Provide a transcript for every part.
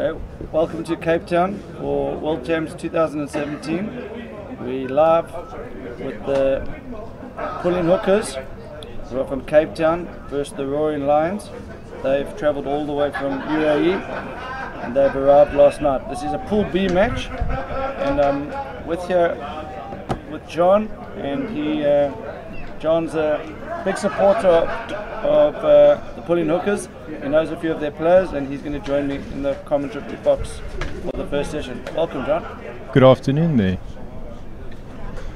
Okay, welcome to Cape Town for World Champs 2017. We're live with the Pulling Hookers who are from Cape Town versus the Roaring Lions. They've travelled all the way from UAE and they've arrived last night. This is a Pool B match, and I'm with John, and John's a big supporter of the Pulling Hookers. He knows a few of their players, and he's going to join me in the commentary box for the first session. Welcome, John. Good afternoon there.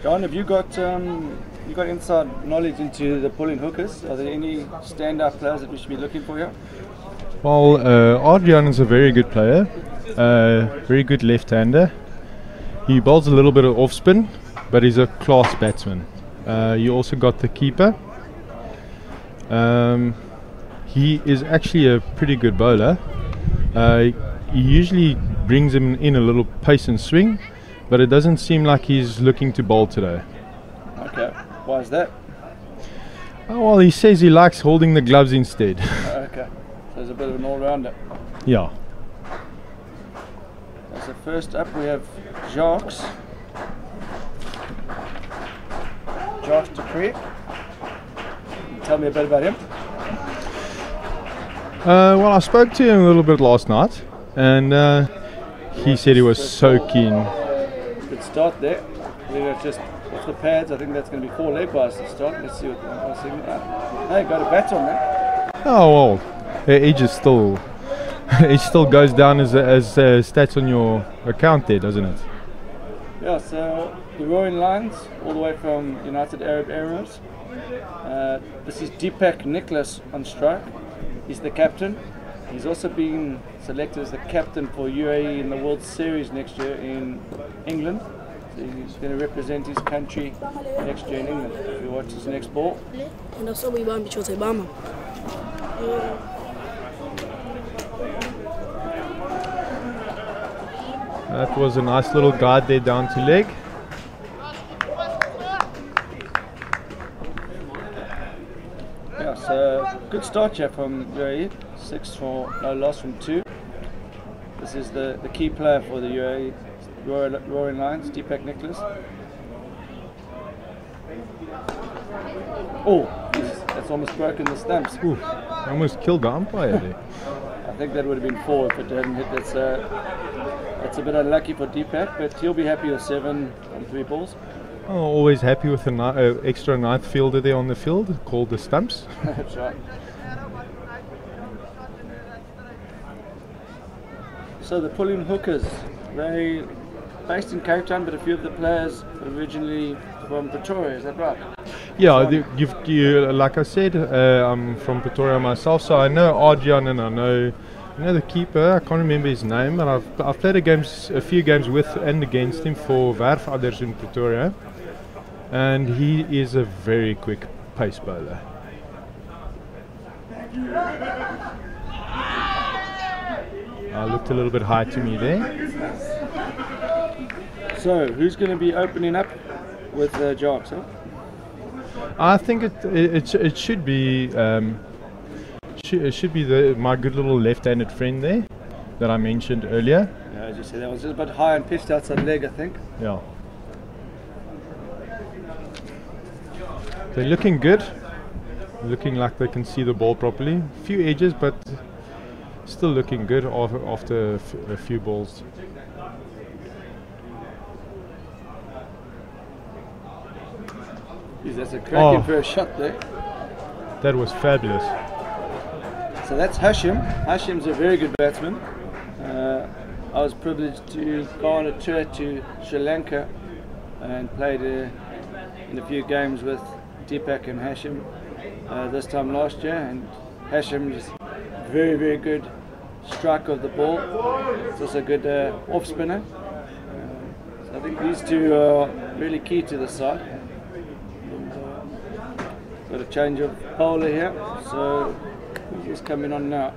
John, have you got inside knowledge into the Pulling Hookers? Are there any standout players that we should be looking for here? Well, Adrian is a very good player, very good left-hander. He bowls a little bit of off-spin, but he's a class batsman. You also got the keeper. He is actually a pretty good bowler. He usually brings him in a little pace and swing, but it doesn't seem like he's looking to bowl today. Okay, why is that? Oh, well, he says he likes holding the gloves instead. Okay, so he's a bit of an all-rounder. Yeah. So first up we have Jacques de Cree. Tell me a bit about him. Well, I spoke to him a little bit last night, and he said he was so keen. Good start there. I think that's just off the pads. I think that's going to be 4 leg bars to start. Let's see what I'm seeing. Hey, got a bat on there. Oh well, it still goes down as stats on your account there, doesn't it? Yeah. So the Roaring Lions, all the way from United Arab Emirates. This is Deepak Nicholas on strike. He's the captain. He's also been selected as the captain for UAE in the World Series next year in England. So he's going to represent his country next year in England. If you watch his next ball. That was a nice little guide there down to leg. Yeah, so good start here from UAE. 6 for no loss from 2. This is the key player for the UAE Roaring Lions, Deepak Nicholas. Oh, that's almost broken the stumps. Ooh, almost killed the umpire there. I think that would have been 4 if it hadn't hit. That's a bit unlucky for Deepak, but he'll be happy with 7 on 3 balls. Oh, always happy with an extra 9th fielder there on the field, called the stumps. That's right. So the Pulling Hookers, they based in Cape Town, but a few of the players originally from Pretoria, is that right? Yeah, like I said, I'm from Pretoria myself, so I know Adrian and I know the keeper. I can't remember his name, but I've played a few games with and against him for Werfaders in Pretoria, and he is a very quick pace bowler. Looked a little bit high to me there. So who's going to be opening up with Jacques? Huh? I think it should be my good little left-handed friend there that I mentioned earlier. Yeah, as you said, that was just a bit high and pitched outside leg, I think. Yeah. They're looking good. Looking like they can see the ball properly. A few edges, but still looking good after a few balls. Jeez, that's a cracking first shot there. That was fabulous. So that's Hashim. Hashim's a very good batsman. I was privileged to go on a tour to Sri Lanka and played in a few games with Deepak and Hashim this time last year, and Hashim is very, very good strike of the ball. He's also a good off spinner. So I think these two are really key to the side. Got a change of bowler here, so he's coming on now.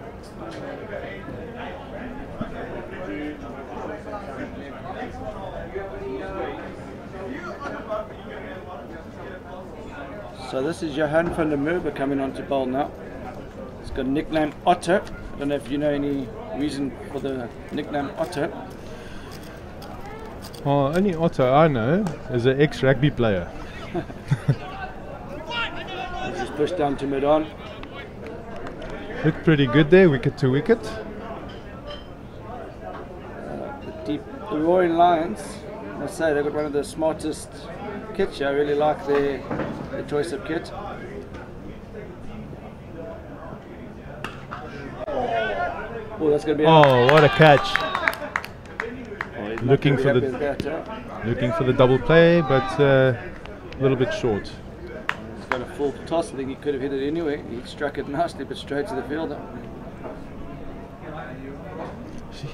So this is Johan van der Merwe coming on to bowl now. He's got a nickname Otto. I don't know if you know any reason for the nickname Otto? Oh, only Otto I know is an ex-rugby player. Just pushed down to mid-on. Looked pretty good there, wicket to wicket. The Roaring Lions, I must say, they've got one of the smartest kits here. I really like their choice of kit. Oh, that's going to be Oh, what a catch. he's not Looking gonna for be the happy with that, looking for the double play, but a little bit short. He's got a full toss. I think he could have hit it anyway. He struck it nicely, but straight to the fielder.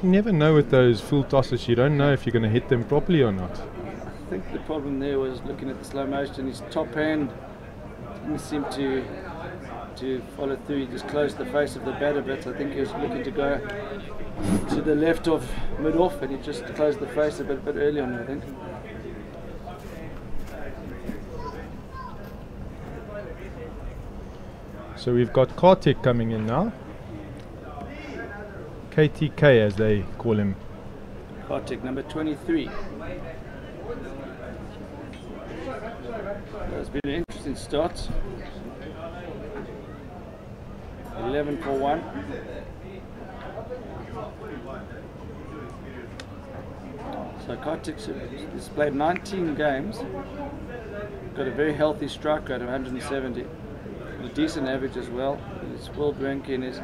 You never know with those full tosses, you don't know if you're going to hit them properly or not. I think the problem there was looking at the slow motion. His top hand didn't seem to follow through. He just closed the face of the bat a bit. I think he was looking to go to the left of mid-off, and he just closed the face a bit early on, I think. So we've got Kartik coming in now. KTK as they call him. Kartik, number 23. It's been an interesting start. 11 for 1. So Kartik has played 19 games. Got a very healthy strike rate of 170. A decent average as well. His world ranking is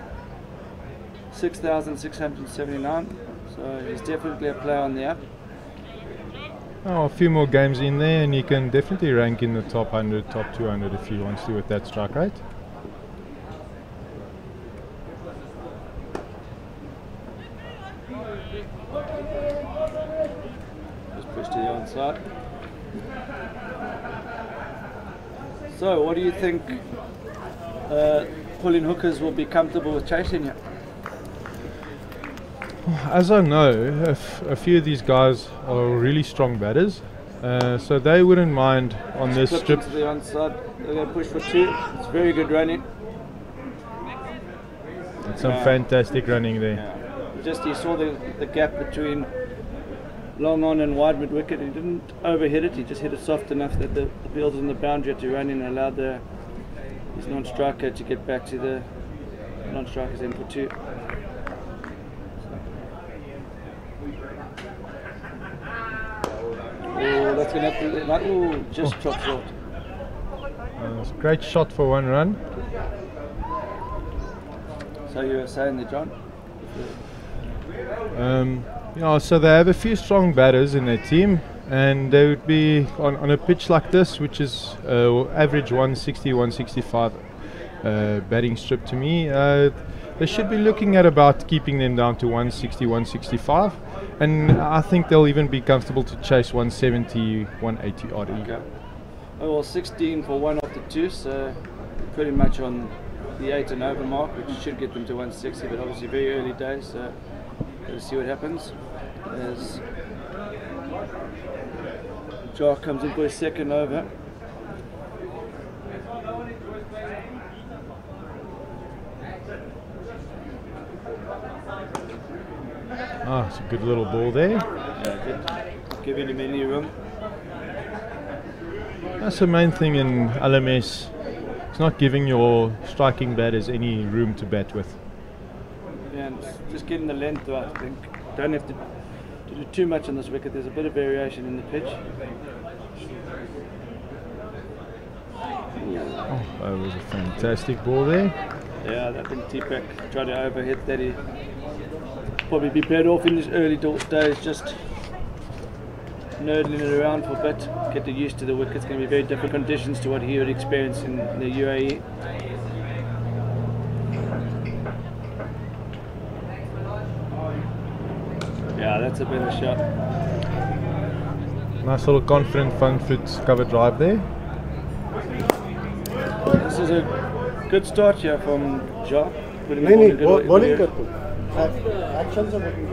6,679. So he's definitely a player on the up. Oh, a few more games in there and he can definitely rank in the top 100, top 200 if he wants to with that strike rate. Just push to the onside. So what do you think pulling hookers will be comfortable with chasing you? As I know, a few of these guys are really strong batters, so they wouldn't mind on this strip. To the onside, they're going to push for 2. It's very good running. That's some fantastic running there. Yeah. Just he saw the gap between long on and wide mid wicket. He didn't overhit it. He just hit it soft enough that the field was on the boundary to run in and allowed his non-striker to get back to the non-strikers in for 2. Oh, that's going to have to just chop short. It's a great shot for 1 run. So you were saying there, John? Yeah, so they have a few strong batters in their team, and they would be on a pitch like this, which is average 160, 165 batting strip to me. They should be looking at about keeping them down to 160, 165, and I think they'll even be comfortable to chase 170, 180 odd. Okay. Oh, well, 16 for 1 off the 2, so pretty much on the 8 and over mark, which should get them to 160, but obviously very early days, so let's see what happens. As Jar comes in for his second over. Ah, it's a good little ball there. Yeah, good. Giving him any room. That's the main thing in LMS. It's not giving your striking batters any room to bat with. Yeah, and just getting the length right, I think. Don't have to do too much on this wicket. There's a bit of variation in the pitch. Oh, that was a fantastic ball there. Yeah, I think T-Pack tried to overhit that. He probably be better off in his early days just nerdling it around for a bit, getting used to the wicket. It's going to be very different conditions to what he would experience in the UAE. Yeah, that's a better shot. Nice little confident front foot cover drive there. This is a good start here from Ja. नहीं bowling करते action से bowling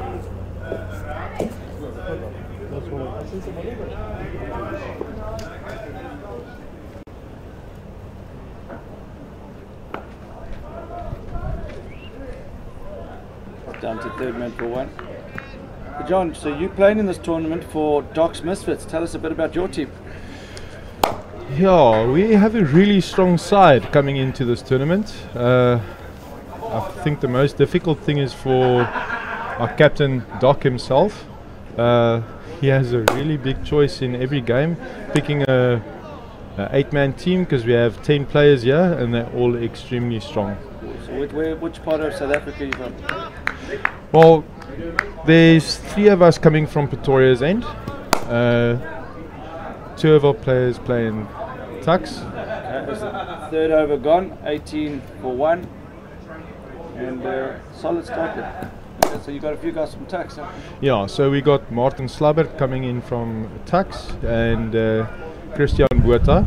down to third man for one. John, so you playing in this tournament for Doc's Misfits. Tell us a bit about your team. Yeah, we have a really strong side coming into this tournament. I think the most difficult thing is for our captain Doc himself. He has a really big choice in every game, picking a 8-man team because we have 10 players here and they're all extremely strong. So which part of South Africa are you from? Well, there's 3 of us coming from Pretoria's end. 2 of our players play in Tuks. Is the third over gone, 18 for 1. And solid start there. Okay, so you got a few guys from Tuks, huh? Yeah, so we got Martin Slabbert coming in from Tuks and Christian Botha,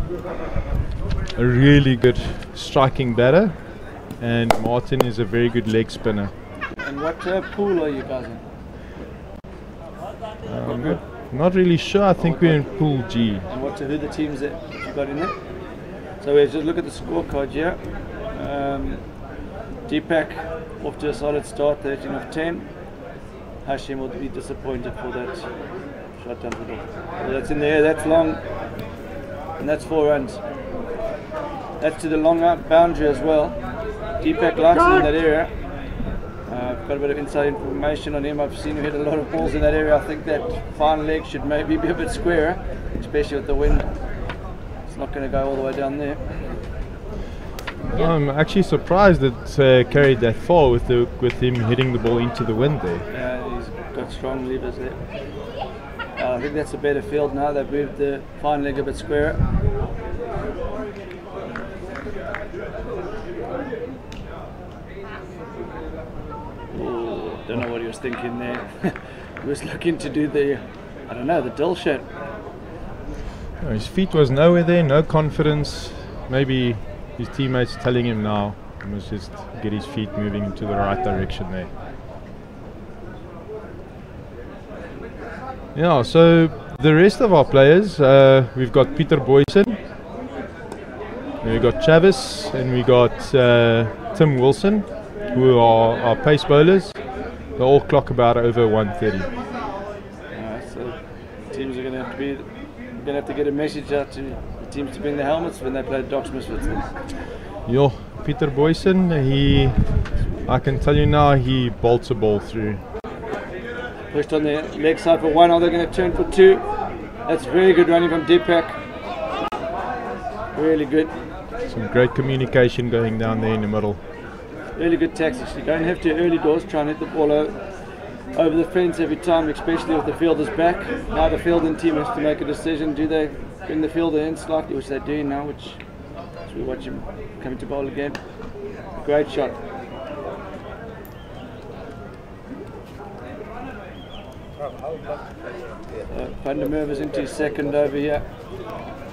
a really good striking batter, and Martin is a very good leg spinner. And what pool are you guys in? Not really sure. I think we're in Pool G. And who are the teams that you got in there? So we just look at the scorecard here. Deepak off to a solid start, 13 of 10. Hashim will be disappointed for that shot down the door. So that's in the air, that's long, and that's 4 runs. That's to the long out boundary as well. Deepak likes it in that area. I've got a bit of inside information on him. I've seen him hit a lot of balls in that area. I think that fine leg should maybe be a bit squarer, especially with the wind. It's not going to go all the way down there. I'm actually surprised it carried that far with him hitting the ball into the wind there. Yeah, he's got strong levers there. I think that's a better field now. They've moved the fine leg a bit squarer. Don't know what he was thinking there. He was looking to do the, I don't know, the dill shot. No, his feet was nowhere there, no confidence. Maybe his teammates telling him now he must just get his feet moving into the right direction there. Yeah, so the rest of our players, we've got Peter Boysen, we've got Chavis, and we got Tim Wilson, who are our pace bowlers. They all clock about over 130. So teams are going to have to get a message out to the teams to bring the helmets when they play Doc's Misfits. Yo, Peter Boysen, I can tell you now, he bolts a ball through. Pushed on the leg side for 1. Are they going to turn for 2? That's very good running from Deepak. Really good. Some great communication going down there in the middle. Really good tactics. You don't have to early doors try and hit the ball over the fence every time, especially if the fielder's back. Now the fielding team has to make a decision. Do they bring the fielder in slightly, which they're doing now, which as we watch him coming to bowl again. Great shot. Van der Merwe is into his second over here.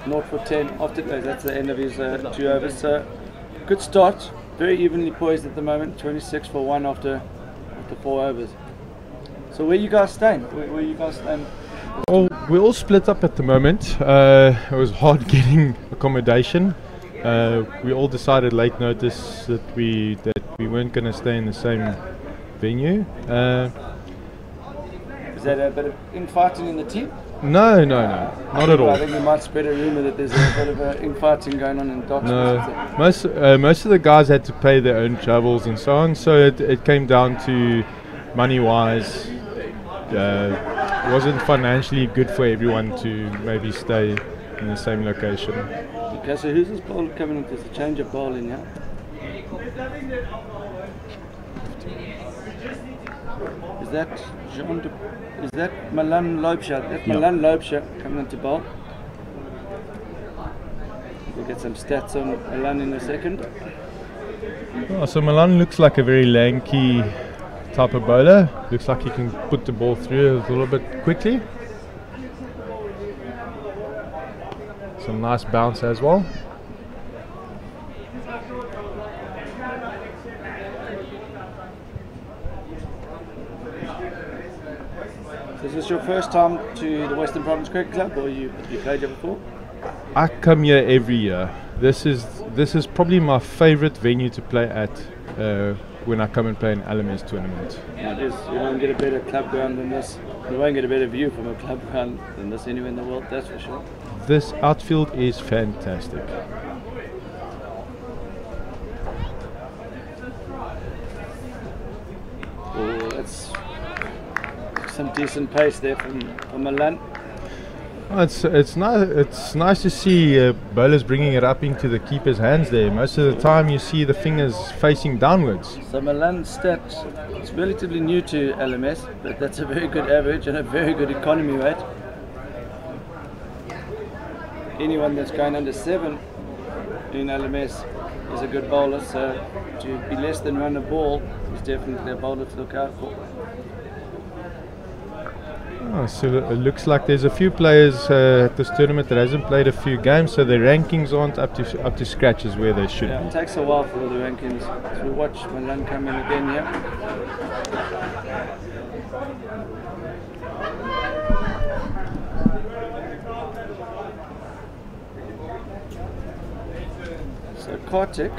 0 for 10. That's the end of his 2 overs. So good start. Very evenly poised at the moment. 26 for 1 after 4 overs. So where you guys staying? Where you guys staying? Well, we're all split up at the moment. It was hard getting accommodation. We all decided late notice that we weren't going to stay in the same venue. Is that a bit of infighting in the team? No, not at all. I think we might spread a rumour that there's a bit of infighting going on in Doc's. No, most of the guys had to pay their own travels and so on, so it came down to money-wise. It wasn't financially good for everyone to maybe stay in the same location. Okay, so who's this bowler coming in? There's a change of bowling now. Is that Milan Loubser? That's Milan Loubser coming into bowl. We'll get some stats on Milan in a second. Oh, so Milan looks like a very lanky type of bowler. Looks like he can put the ball through a little bit quickly. Some nice bounce as well. Is this your first time to the Western Province Cricket Club, or you played here before? I come here every year. This is probably my favourite venue to play at when I come and play an LMS tournament. Yeah, it is. You won't get a better club ground than this. You won't get a better view from a club ground than this anywhere in the world, that's for sure. This outfield is fantastic. Oh, that's some decent pace there from Milan. Oh, it's nice to see bowlers bringing it up into the keeper's hands there. Most of the time you see the fingers facing downwards. So Milan's stat, it's relatively new to LMS, but that's a very good average and a very good economy rate. Anyone that's going under 7 in LMS is a good bowler, so to be less than run a ball is definitely a bowler to look out for. Oh, so it looks like there's a few players at this tournament that hasn't played a few games, so their rankings aren't up to scratch as where they should Yeah, be. it takes a while for all the rankings. So we watch Milan come in again here. So Kartik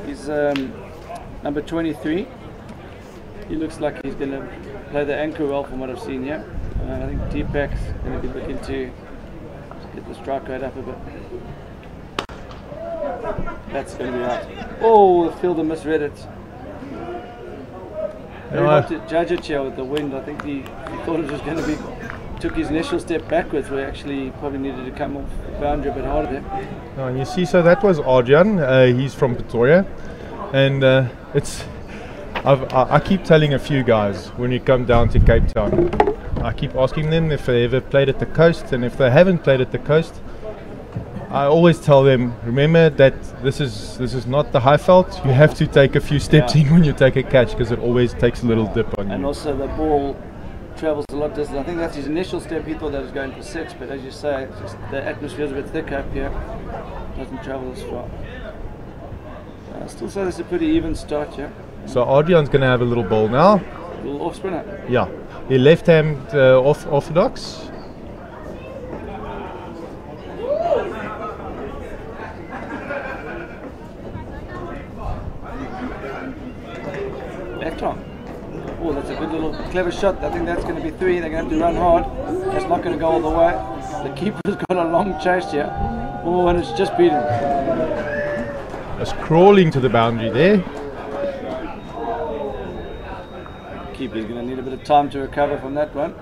is number 23. He looks like he's going to play the anchor role from what I've seen here. I think Deepak's going to be looking to get the strike rate up a bit. That's going to be right. Oh, the fielder misread it. Very hard to judge it here with the wind. I think he thought it was going to be, took his initial step backwards where actually he probably needed to come off the boundary a bit harder there. Oh, and you see, so that was Arjan. He's from Pretoria, and I keep telling a few guys when you come down to Cape Town, I keep asking them if they ever played at the coast, and if they haven't played at the coast, I always tell them, remember that this is not the Highveld. You have to take a few steps in when you take a catch, because it always takes a little dip on you. And also the ball travels a lot distance. I think that's his initial step. He thought that was going for 6, but as you say, it's just the atmosphere is a bit thick up here. Doesn't travel as far. I still say this is a pretty even start here. So Adrian's going to have a little ball now. A little off spinner. Yeah, the left hand orthodox. Left arm. Oh, that's a good little clever shot. I think that's going to be 3. They're going to have to run hard. That's not going to go all the way. The keeper's got a long chase here. Oh, and it's just beaten. Just crawling to the boundary there. Keeper's going to need a bit of time to recover from that one.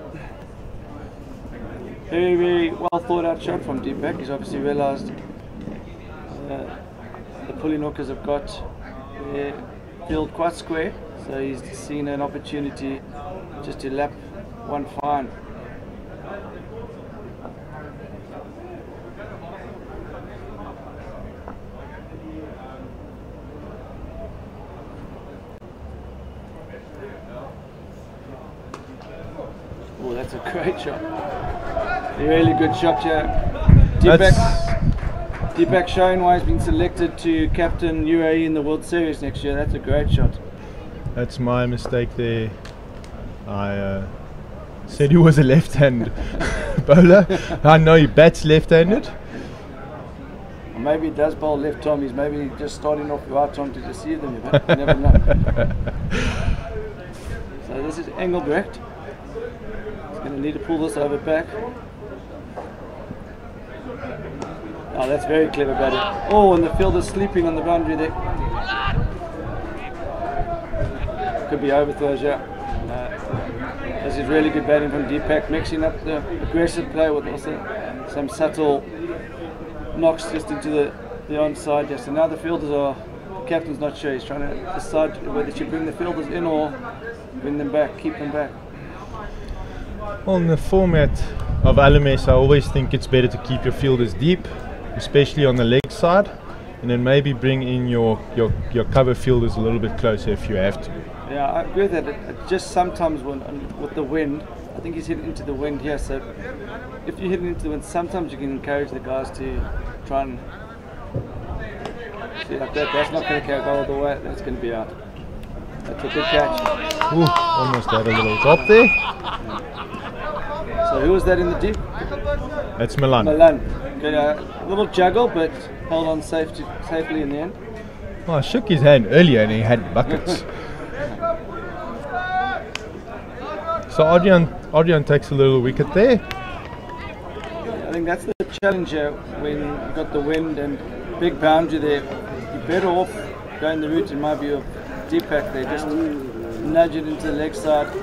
Very, very well thought out shot from Deepak. He's obviously realised the pulling hookers have got their field quite square, so he's seen an opportunity just to lap one fine. Oh, that's a great shot. A really good shot here. Deepak showing why he's been selected to captain UAE in the World Series next year. That's a great shot. That's my mistake there. I said he was a left-hand bowler. I know he bats left-handed. Or maybe he does bowl left arm. He's maybe just starting off right arm to deceive them. You never know. So this is Engelbrecht. He's going to need to pull this over back. Oh, that's very clever batting. Oh, and the fielder's sleeping on the boundary there. Could be overthrows, yeah. This is really good batting from Deepak, mixing up the aggressive play with also some subtle knocks just into the onside. Yes, so now the fielders are, the captain's not sure. He's trying to decide whether to bring the fielders in or bring them back, keep them back. On the format of LMS, I always think it's better to keep your fielders deep, especially on the leg side, and then maybe bring in your cover fielders a little bit closer if you have to. Yeah, I agree with that. It just sometimes with the wind, I think he's hitting into the wind here, so if you're hitting into the wind, sometimes you can encourage the guys to try and see like that. That's not going to go all the way, that's going to be out. That's a good catch. Ooh, almost had a little drop there. So who was that in the deep? That's Milan. Milan. Okay, a little juggle, but held on safely in the end. Well, I shook his hand earlier and he had buckets. So Adrian takes a little wicket there. I think that's the challenge here when you've got the wind and big boundary there. You're better off going the route, in my view, of Deepak there. Just nudge it into the leg side,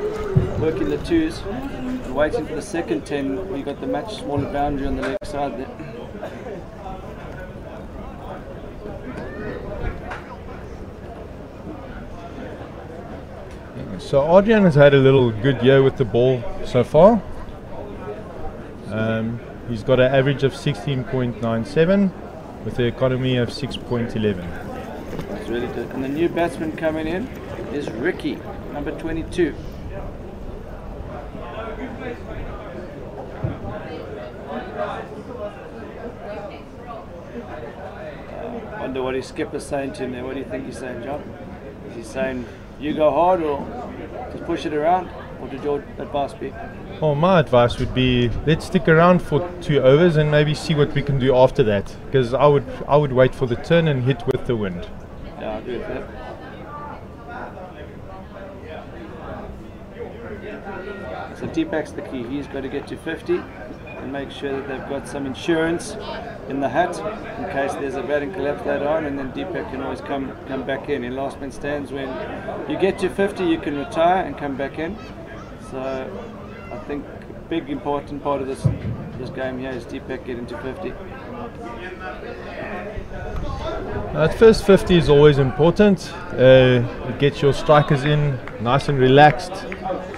working the twos, and waiting for the second 10 where you've got the much smaller boundary on the leg side there. So Adrian has had a little good year with the ball so far. He's got an average of 16.97 with the economy of 6.11. That's really good. And the new batsman coming in is Ricky, number 22. Wonder what his skipper's saying to him there. What do you think he's saying, John? Is he saying, you go hard or just push it around? What would your advice be? Well, my advice would be let's stick around for 2 overs and maybe see what we can do after that. Because I would wait for the turn and hit with the wind. Yeah, I agree with that. So Deepak's the key. He's got to get to 50 and make sure that they've got some insurance in the hat in case there's a batting collapse later on, and then Deepak can always come back in last man stands. When you get to 50 you can retire and come back in. So I think a big important part of this game here is Deepak getting to 50. That first 50 is always important. It gets your strikers in nice and relaxed,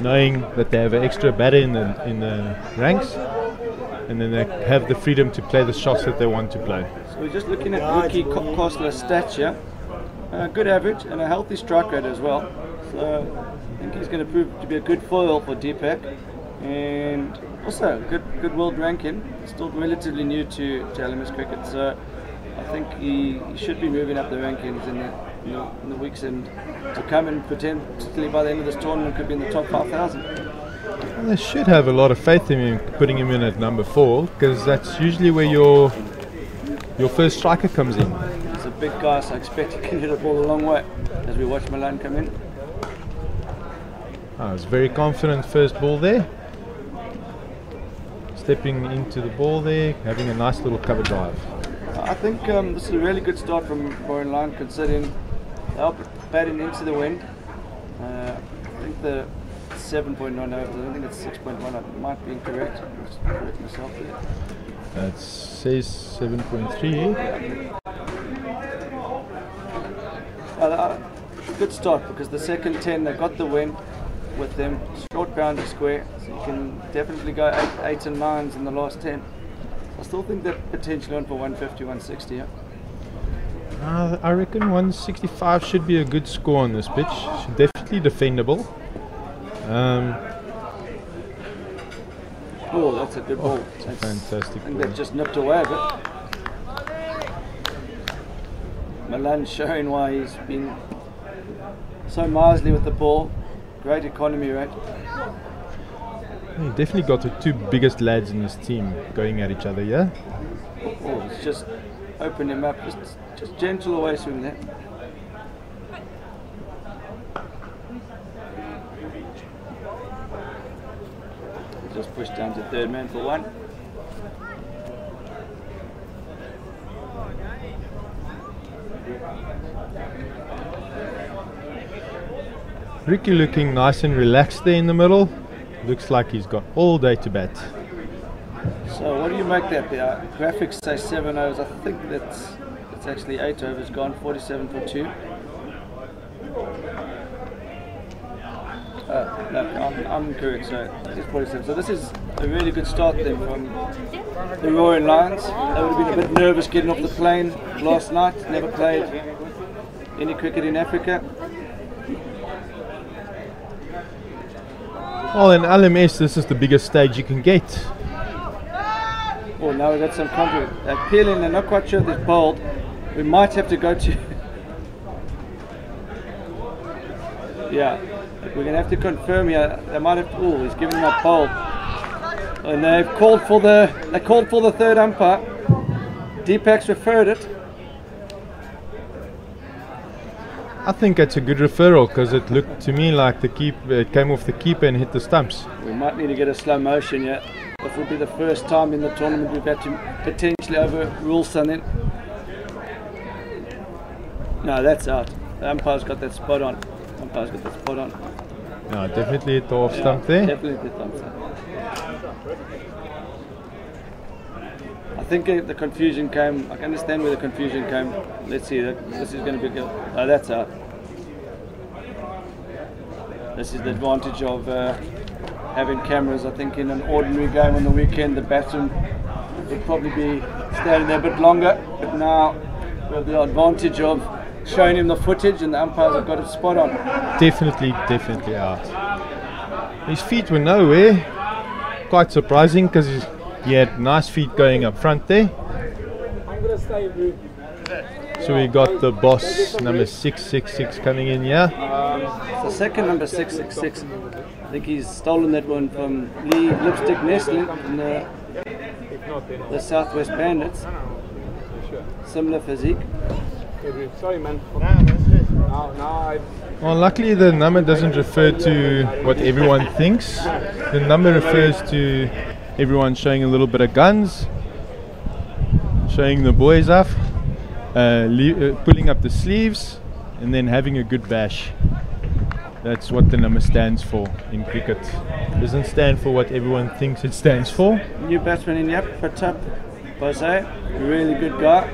knowing that they have an extra batter in the ranks, and then they have the freedom to play the shots that they want to play. So we're just looking at Ricky Kostler's stats here. Good average and a healthy strike rate as well. So I think he's going to prove to be a good foil for Deepak, and also good world ranking. Still relatively new to LMS cricket, so I think he should be moving up the rankings in the weeks and to come, and potentially by the end of this tournament could be in the top 5,000. Well, they should have a lot of faith in him, putting him in at number 4, because that's usually where your first striker comes in. He's a big guy, so I expect he can hit the ball a long way as we watch Milan come in. I was very confident first ball there. Stepping into the ball there, having a nice little cover drive. I think this is a really good start from Warren Line, considering they're batting into the wind. I think the 7.9 overs, I don't think it's 6.1, I might be incorrect. I'll just correct myself there. That says 7.3. Good start, because the second 10 they got the wind with them, short boundary square, so you can definitely go 8 and 9s in the last 10. I still think they're potentially on for 150, 160. Yeah? I reckon 165 should be a good score on this pitch. Definitely defendable. Oh, that's a good ball. That's Fantastic I think ball. they've just nipped away a bit. Milan showing why he's been so miserly with the ball. Great economy rate. You definitely got the 2 biggest lads in this team going at each other, yeah? Oh, it's just opened him up. Just gentle away swing there. Just pushed down to third man for 1. Ricky looking nice and relaxed there in the middle. Looks like he's got all day to bat. So what do you make that there? Graphics say 7 overs. I think it's actually 8 overs gone, 47 for 2. No, I'm correct, so it's 47. So this is a really good start then from the Roaring Lions. They would have been a bit nervous getting off the plane last night. Never played any cricket in Africa. Well, in LMS, this is the biggest stage you can get. Oh, now we've got some contrary. They're peeling, they're not quite sure if they've bowled. We might have to go to... yeah, we're going to have to confirm here. They might have... Oh, he's giving them a bowl. And they've called for the third umpire. Deepak's referred it. I think it's a good referral because it looked to me like it came off the keeper and hit the stumps. We might need to get a slow motion yet. This will be the first time in the tournament we've had to potentially overrule something. No, that's out. The umpire's got that spot on. No, definitely hit the off stump there. Definitely hit the off stump. I think the confusion came. I can understand where the confusion came. Let's see. This is going to be good. Oh, that's out. This is the advantage of having cameras. I think in an ordinary game on the weekend, the batsman would probably be standing there a bit longer. But now we have the advantage of showing him the footage, and the umpires have got it spot on. Definitely out. His feet were nowhere. Quite surprising because he had nice feet going up front there. So we got the boss number 666 coming in here. So second number 666. I think he's stolen that one from Lee Lipstick Nestlin from the Southwest Bandits. Similar physique. Sorry, man. Well, luckily the number doesn't refer to what everyone thinks. The number refers to everyone showing a little bit of guns, showing the boys off, pulling up the sleeves, and then having a good bash. That's what the number stands for in cricket. It doesn't stand for what everyone thinks it stands for. New batsman in Yap, Pratap Bose, really good guy.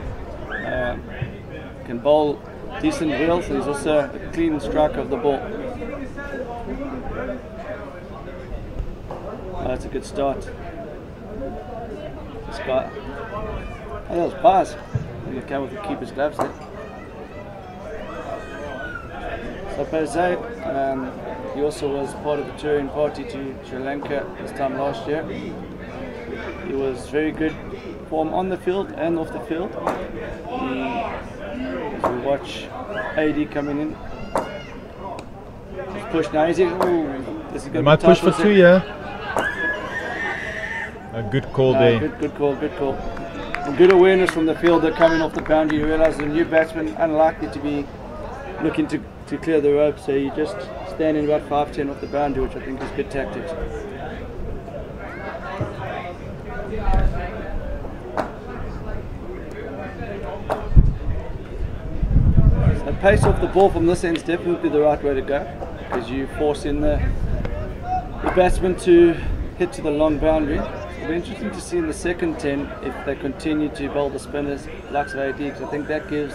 Can bowl decent wheels, and he's also a clean striker of the ball. Oh, that's a good start. This guy. Oh, that was pass. He came with the keeper's gloves there. So Bose, he also was part of the touring party to Sri Lanka this time last year. He was very good form on the field and off the field. As we watch AD coming in. He's pushed now. This is going to might push for two, yeah. A good call there. Good call. And good awareness from the fielder coming off the boundary. You realise the new batsman unlikely to be looking to clear the rope, so you just standing about 5-10 off the boundary, which I think is good tactics. The pace off the ball from this end is definitely the right way to go, because you force in the batsman to hit to the long boundary. It'll be interesting to see in the second 10 if they continue to bowl the spinners like AD, because I think that gives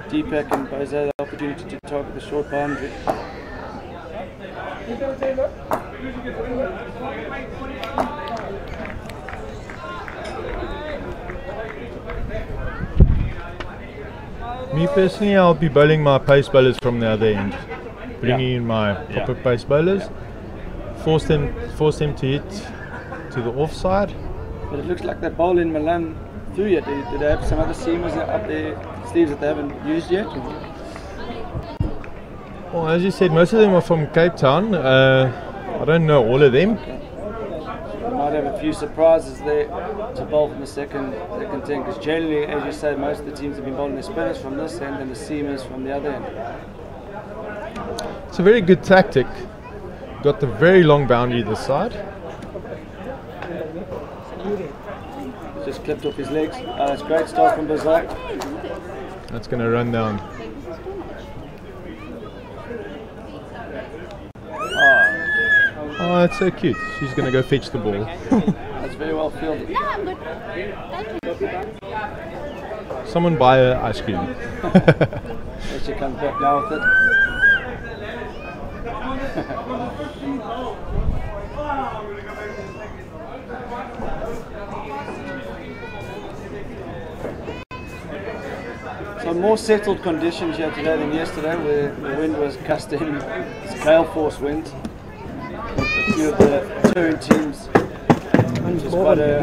Deepak and Bose the opportunity to target the short boundary. Me personally, I'll be bowling my pace bowlers from the other end, bringing in my proper pace bowlers, force them to hit to the offside. But it looks like they're bowling Milan through yet. Do they have some other seamers up their sleeves that they haven't used yet? Well, as you said, most of them are from Cape Town. I don't know all of them. You might have a few surprises there to bowl from the second 10, because generally, as you say, most of the teams have been bowling the spinners from this end and the seamers from the other end. It's a very good tactic. Got the very long boundary this side. Just clipped off his legs. That's a great start from Bazai. That's going to run down. Oh, that's so cute. She's going to go fetch the ball. That's very well fielded. No, I'm good. Thank you. Someone buy her ice cream. There she comes back now with it. So more settled conditions here today than yesterday, where the wind was gusting. It's gale force wind. A few of the touring teams, which is quite a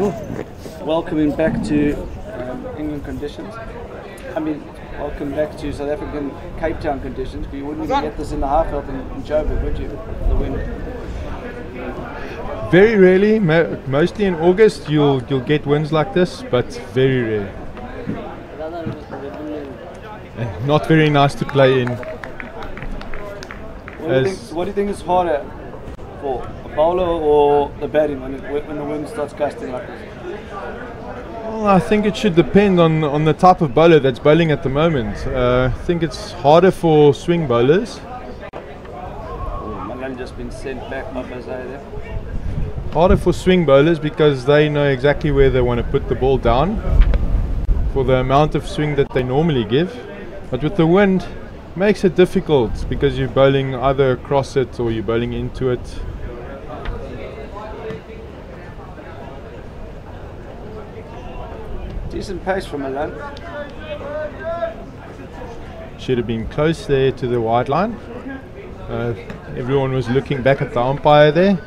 welcoming back to England conditions. I mean, welcome back to South African Cape Town conditions, because you wouldn't even get this in the Highveld in Joburg, would you? The wind. Very rarely, mostly in August, you'll get winds like this, but very rare. And not very nice to play in. What do you think is harder for a bowler or the batting when the wind starts gusting like this? Well, I think it should depend on the type of bowler that's bowling at the moment. I think it's harder for swing bowlers. Magan just been sent back by Jose there. Harder for swing bowlers because they know exactly where they want to put the ball down for the amount of swing that they normally give. But with the wind, it makes it difficult because you're bowling either across it or you're bowling into it. Decent pace from Milan. Should have been close there to the wide line. Everyone was looking back at the umpire there.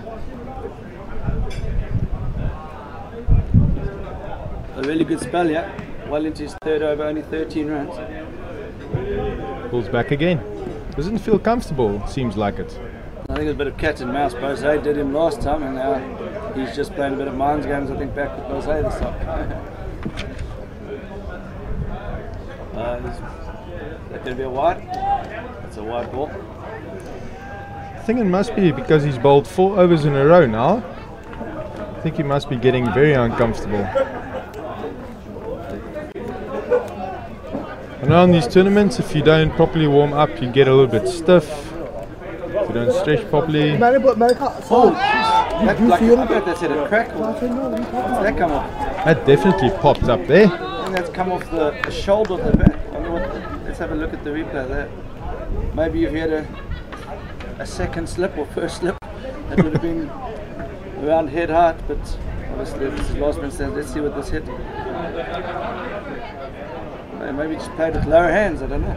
A really good spell, yeah. Well into his third over, only 13 runs. Pulls back again. Doesn't feel comfortable, seems like it. I think it's a bit of cat and mouse. Jose did him last time, and now he's just playing a bit of minds games, I think, back with Jose this time. Is that going to be a wide? It's a wide ball. I think it must be because he's bowled 4 overs in a row now. I think he must be getting very uncomfortable. I know in these tournaments, if you don't properly warm up, you get a little bit stiff. If you don't stretch properly. Oh, I bet that's hit a crack. What's that come off? That definitely popped up there. I think that's come off the shoulder of the bat. I mean, let's have a look at the replay there. Maybe you've had a second slip or first slip. That would have been around head height, but obviously this is last man standing. Let's see what this hit. Maybe just played with lower hands, I don't know.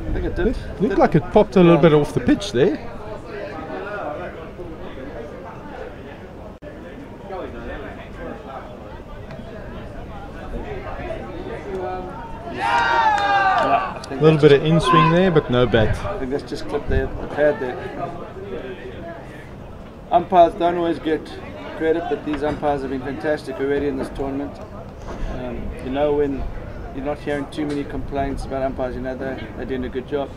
I think it did. Looked like it popped a little bit off the pitch there. A little bit of in-swing there, but no bat. I think that's just clipped the pad there. Umpires don't always get credit, but these umpires have been fantastic already in this tournament. You know, when you're not hearing too many complaints about umpires, you know they're doing a good job.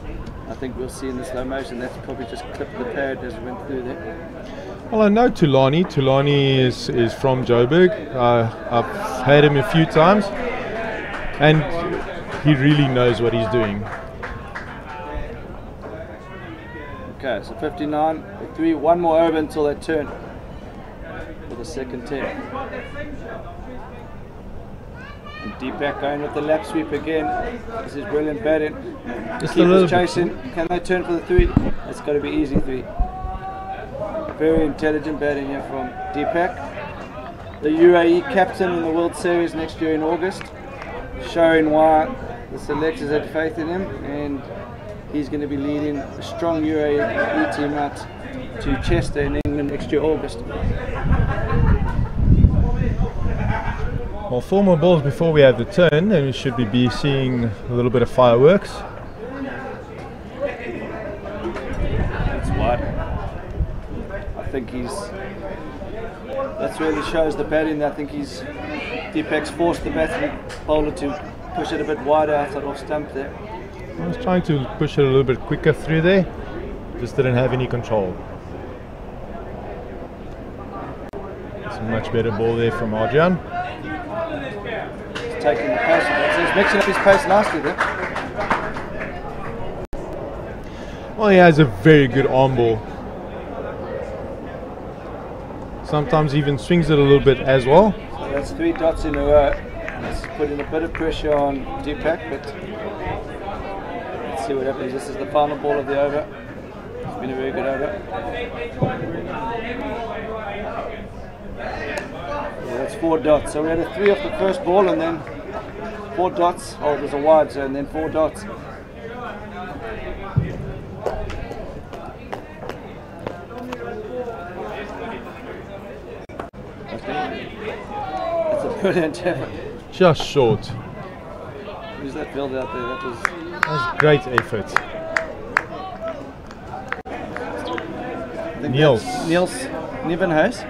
I think we'll see in the slow motion that's probably just clipped the pad as we went through there. Well, I know Tulani. Tulani is from Joburg. I've had him a few times, and he really knows what he's doing. Okay, so 59, one more over until they turn for the second 10. And Deepak going with the lap sweep again. This is brilliant batting. Keepers chasing. Can they turn for the 3? It's got to be easy 3. Very intelligent batting here from Deepak. The UAE captain in the World Series next year in August. Showing why the selectors had faith in him, and he's going to be leading a strong UAE team out to Chester in England next year August. Well, 4 more balls before we have the turn, and we should be seeing a little bit of fireworks. That's wide. I think that really shows the batting. I think Deepak's forced the batsman bowler to push it a bit wider outside off stump there. I was trying to push it a little bit quicker through there, just didn't have any control. It's a much better ball there from Arjan. He's taking the pace, he's mixing up his pace nicely there. Well, he has a very good arm ball. Sometimes even swings it a little bit as well. So that's 3 dots in a row. It's putting a bit of pressure on Deepak, but let's see what happens. This is the final ball of the over. It's been a very good over. Well, that's 4 dots. So we had a 3 off the first ball and then 4 dots. Oh, there's a wide zone, and then 4 dots. That's a brilliant effort. Just short. Who's that field out there? That was great effort. Niels Nivenhuis,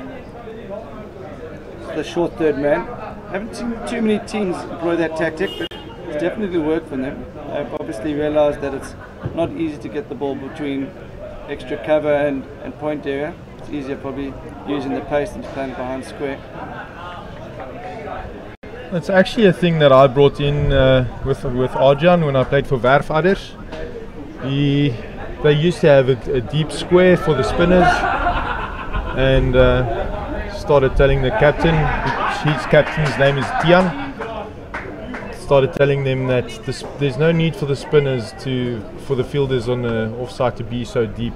the short third man. Haven't seen too many teams employ that tactic, but it's definitely worked for them. They've obviously realised that it's not easy to get the ball between extra cover and point area. It's easier probably using the pace than playing behind square. It's actually a thing that I brought in with Arjan when I played for Werfaders. They used to have a deep square for the spinners, and started telling the captain, his captain's name is Tian, started telling them that there's no need for the spinners for the fielders on the offside to be so deep.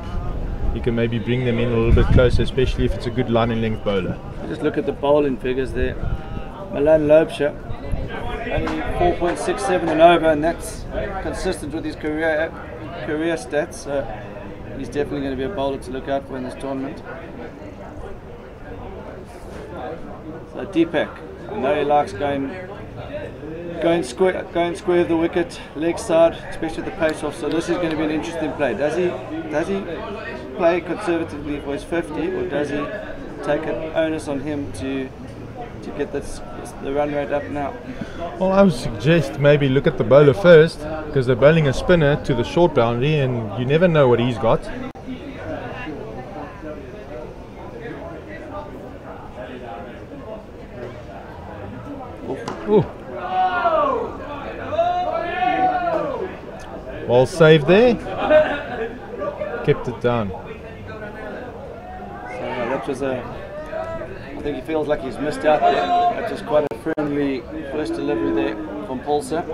You can maybe bring them in a little bit closer, especially if it's a good line and length bowler. Just look at the bowling figures there. Milan Loubser, only 4.67 and over, and that's consistent with his career stats. So he's definitely going to be a bowler to look out for in this tournament. So Deepak, I know he likes going square of the wicket, leg side, especially the pace off. So this is going to be an interesting play. Does he play conservatively for his 50, or does he take an onus on him to get the run rate up now? Well, I would suggest maybe look at the bowler first, because they're bowling a spinner to the short boundary and you never know what he's got. Ooh. Well saved there. Kept it down. So that was I think he feels like he's missed out there. That was quite a friendly first delivery there from Paulser.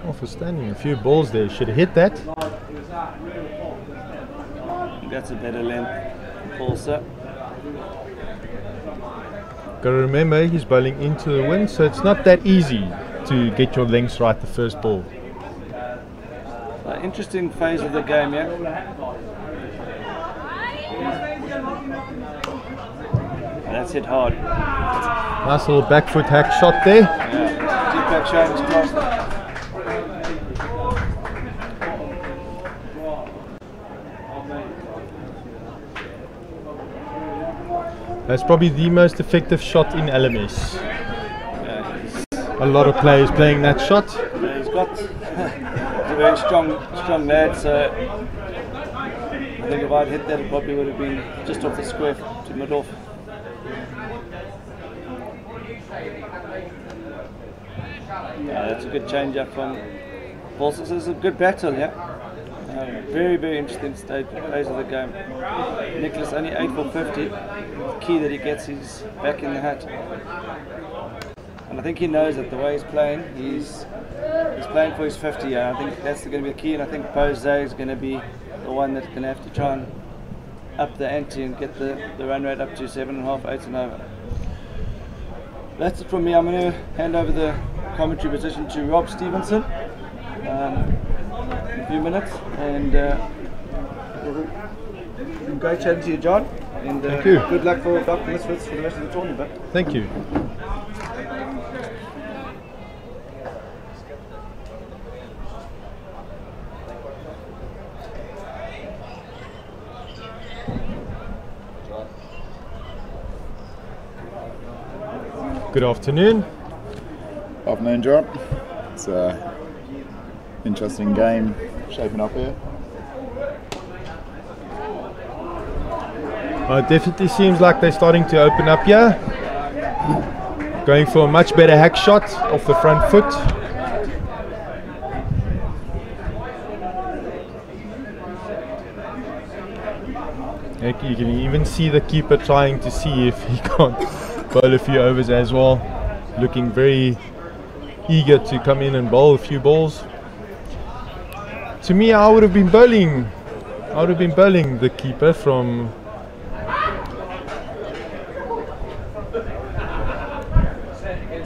Oh, for standing a few balls there, should have hit that. That's a better length from Paulser. Got to remember, he's bowling into the wind, so it's not that easy to get your lengths right the first ball. Interesting phase of the game, yeah. That's hit hard. Nice little back foot hack shot there. Yeah, Deepak showing his class. That's probably the most effective shot in LMS. Yeah, a lot of players playing that shot. Yeah, he's got he's a very strong lad, so I think if I'd hit that, it probably would have been just off the square to mid-off. Yeah, that's a good change up from Paulson. So it's a good battle, yeah. Very, very interesting phase of the game. Nicholas only 8 for 50. The key that he gets is back in the hat. And I think he knows that the way he's playing, he's playing for his 50. I think that's going to be the key, and I think Pose is going to be the one that's going to have to try and up the ante and get the run rate up to 7.5, 8 and over. That's it from me. I'm going to hand over the commentary position to Rob Stevenson in a few minutes, and great chatting to you, John. And thank you. Good luck for Dr. Misfits for the rest of the tournament. Thank you. Good afternoon. Afternoon, John. It's an interesting game shaping up here. It definitely seems like they're starting to open up here. Going for a much better hack shot off the front foot. You can even see the keeper trying to see if he can't bowl a few overs as well. Looking very eager to come in and bowl a few balls. To me, I would have been bowling the keeper from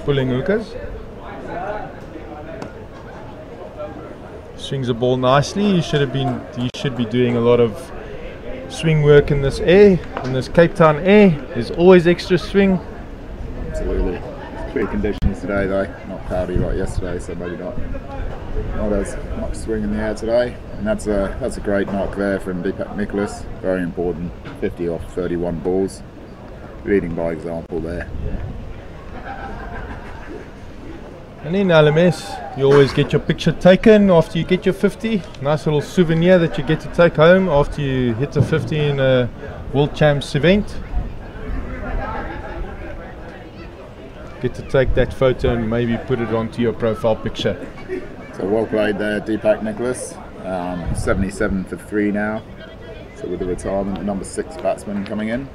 pulling hookers. Swings the ball nicely. He should be doing a lot of swing work in this Cape Town air. There's always extra swing. Absolutely. Clear conditions today though, not cloudy like yesterday, so maybe not as much swing in the air today. And that's a great knock there from Deepak Nicholas. Very important. 50 off 31 balls. Leading by example there. And in LMS, you always get your picture taken after you get your 50. Nice little souvenir that you get to take home after you hit the 50 in a World Champs event. Get to take that photo and maybe put it onto your profile picture. So well played there, Deepak Nicholas. 77 for 3 now. So with the retirement, the number 6 batsman coming in.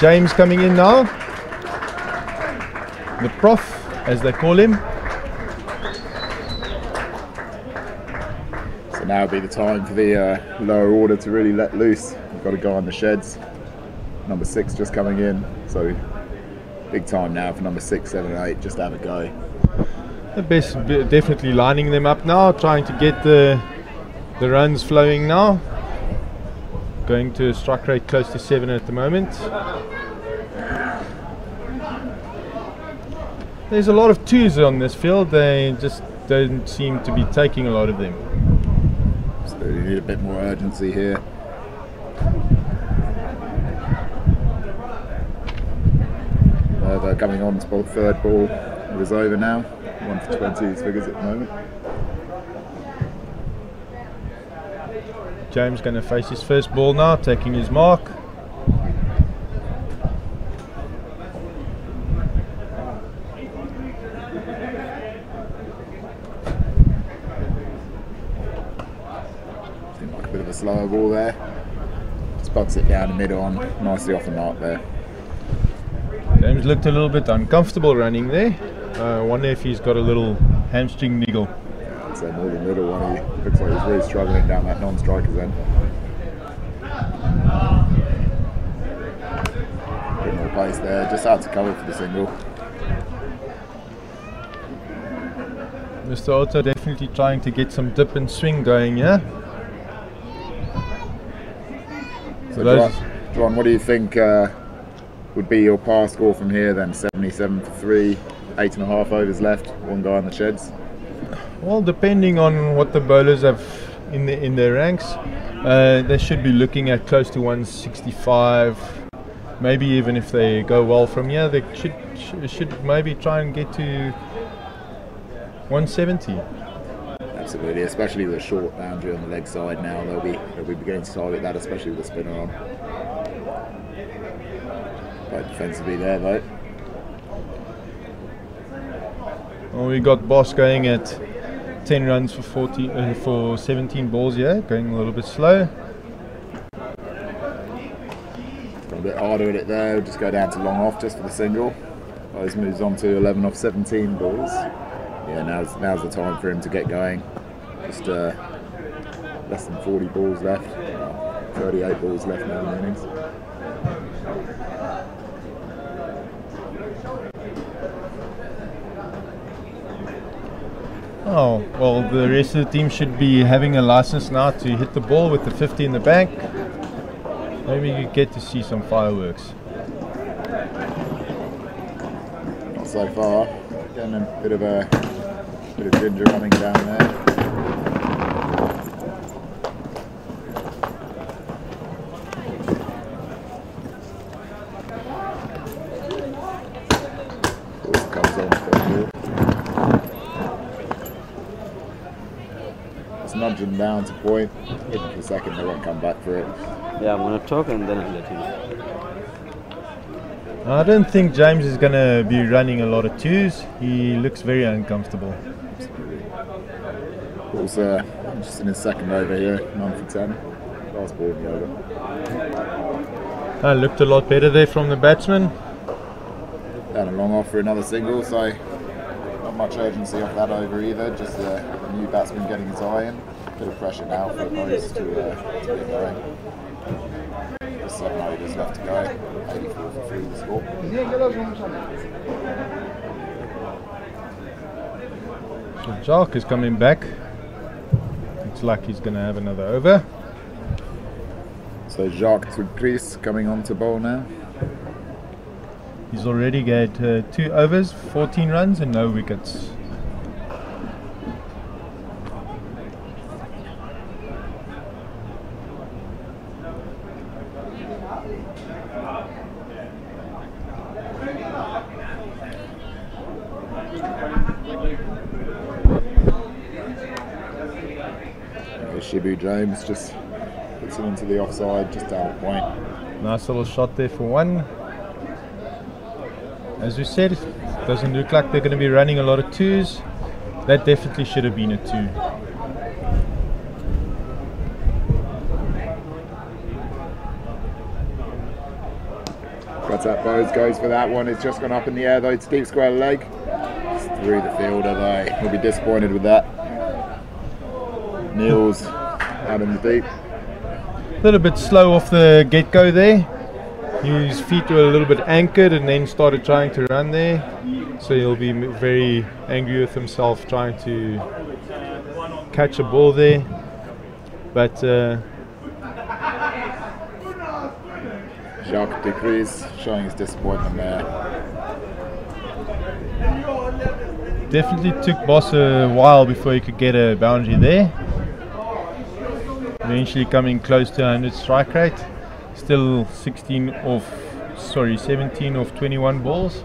James coming in now. The prof, as they call him. So now would be the time for the lower order to really let loose. We've got a guy on the sheds. Number 6 just coming in. So big time now for number 6, 7 and 8. Just have a go. The best, definitely lining them up now, trying to get the runs flowing now. Going to a strike rate close to 7 at the moment. There's a lot of 2s on this field. They just don't seem to be taking a lot of them. So you need a bit more urgency here. They're coming on to the 3rd ball. It was over now. 1 for 20 his figures at the moment. James going to face his first ball now, taking his mark. Seemed like a bit of a slower ball there. Spots it down the mid on, nicely off the mark there. James looked a little bit uncomfortable running there. I wonder if he's got a little hamstring niggle. Yeah, I'd say more than little one. He looks like he's really struggling down that non-striker's end. Bit more pace there, just out to cover for the single. Mr. Otto definitely trying to get some dip and swing going, yeah? So John, what do you think would be your par score from here then? 77 for 3, 8.5 overs left, one guy on the sheds. Well, depending on what the bowlers have in their ranks, they should be looking at close to 165. Maybe even if they go well from here, they should maybe try and get to 170. Absolutely, especially with a short boundary on the leg side now. They'll be beginning to target that, especially with the spinner on. Quite defensively there though. Well, we got Boss going at 10 runs for 17 balls here, going a little bit slow. Got a bit harder at it there, just go down to long off just for the single. Bose moves on to 11 off 17 balls. Yeah, now's the time for him to get going. Just less than 40 balls left. 38 balls left now in the innings. Oh, well, the rest of the team should be having a license now to hit the ball with the 50 in the bank. Maybe you get to see some fireworks. Not so far. Getting a bit of ginger running down there. Comes on for the ball. Just nudge them down to point. Give them for a second, they won't come back for it. Yeah, I'm going to talk and then I'll let you know. I don't think James is going to be running a lot of 2s. He looks very uncomfortable. Ball's just in his second over here, 9 for 10. Last ball in the over. Looked a lot better there from the batsman. Down a long off for another single, so not much urgency off that over either. Just a new batsman getting his eye in. Bit of pressure now for Bose to get going. Just 7 overs left to go. 84 for 3 the score. So Jacques is coming back. Looks like he's going to have another over. So Jacques Tucris coming on to bowl now. He's already got 2 overs, 14 runs and no wickets. Shibu James just puts it into the offside, just down the point. Nice little shot there for one. As we said, it doesn't look like they're going to be running a lot of twos. That definitely should have been a two. Cuts up Bose, goes for that one. It's just gone up in the air though. It's deep square leg. It's through the fielder though. He'll be disappointed with that. Neil's out in the deep. A little bit slow off the get-go there. His feet were a little bit anchored and then started trying to run there. So he'll be very angry with himself trying to catch a ball there. But Jacques Decrees showing his disappointment there. definitely took Boss a while before he could get a boundary there. Eventually coming close to 100 strike rate. Still 17 of 21 balls.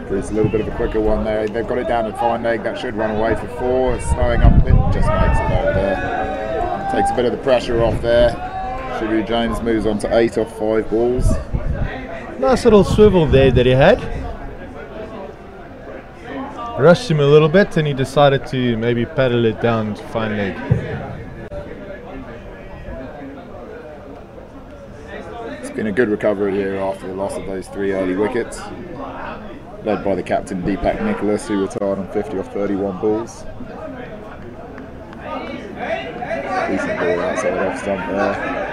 It's a little bit of a quicker one there. They've got it down at fine leg. That should run away for 4. It's slowing up a bit. Just makes it over there. Takes a bit of the pressure off there. Shibu James moves on to 8 off 5 balls. Nice little swivel there that he had. Rushed him a little bit and he decided to maybe paddle it down to fine leg. It's been a good recovery here after the loss of those 3 early wickets. Led by the captain Deepak Nicholas, who retired on 50 off 31 balls. Decent ball outside off stump there.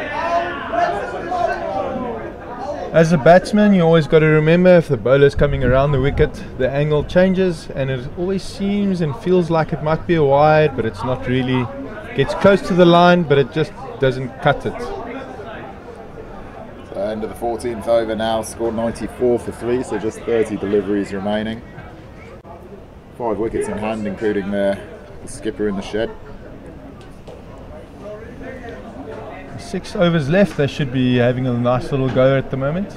As a batsman, you always got to remember if the bowler's coming around the wicket, the angle changes and it always seems and feels like it might be a wide, but it's not really. Gets close to the line, but it just doesn't cut it. So end of the 14th over now, scored 94 for 3, so just 30 deliveries remaining. 5 wickets in hand, including the skipper in the shed. 6 overs left. They should be having a nice little go at the moment.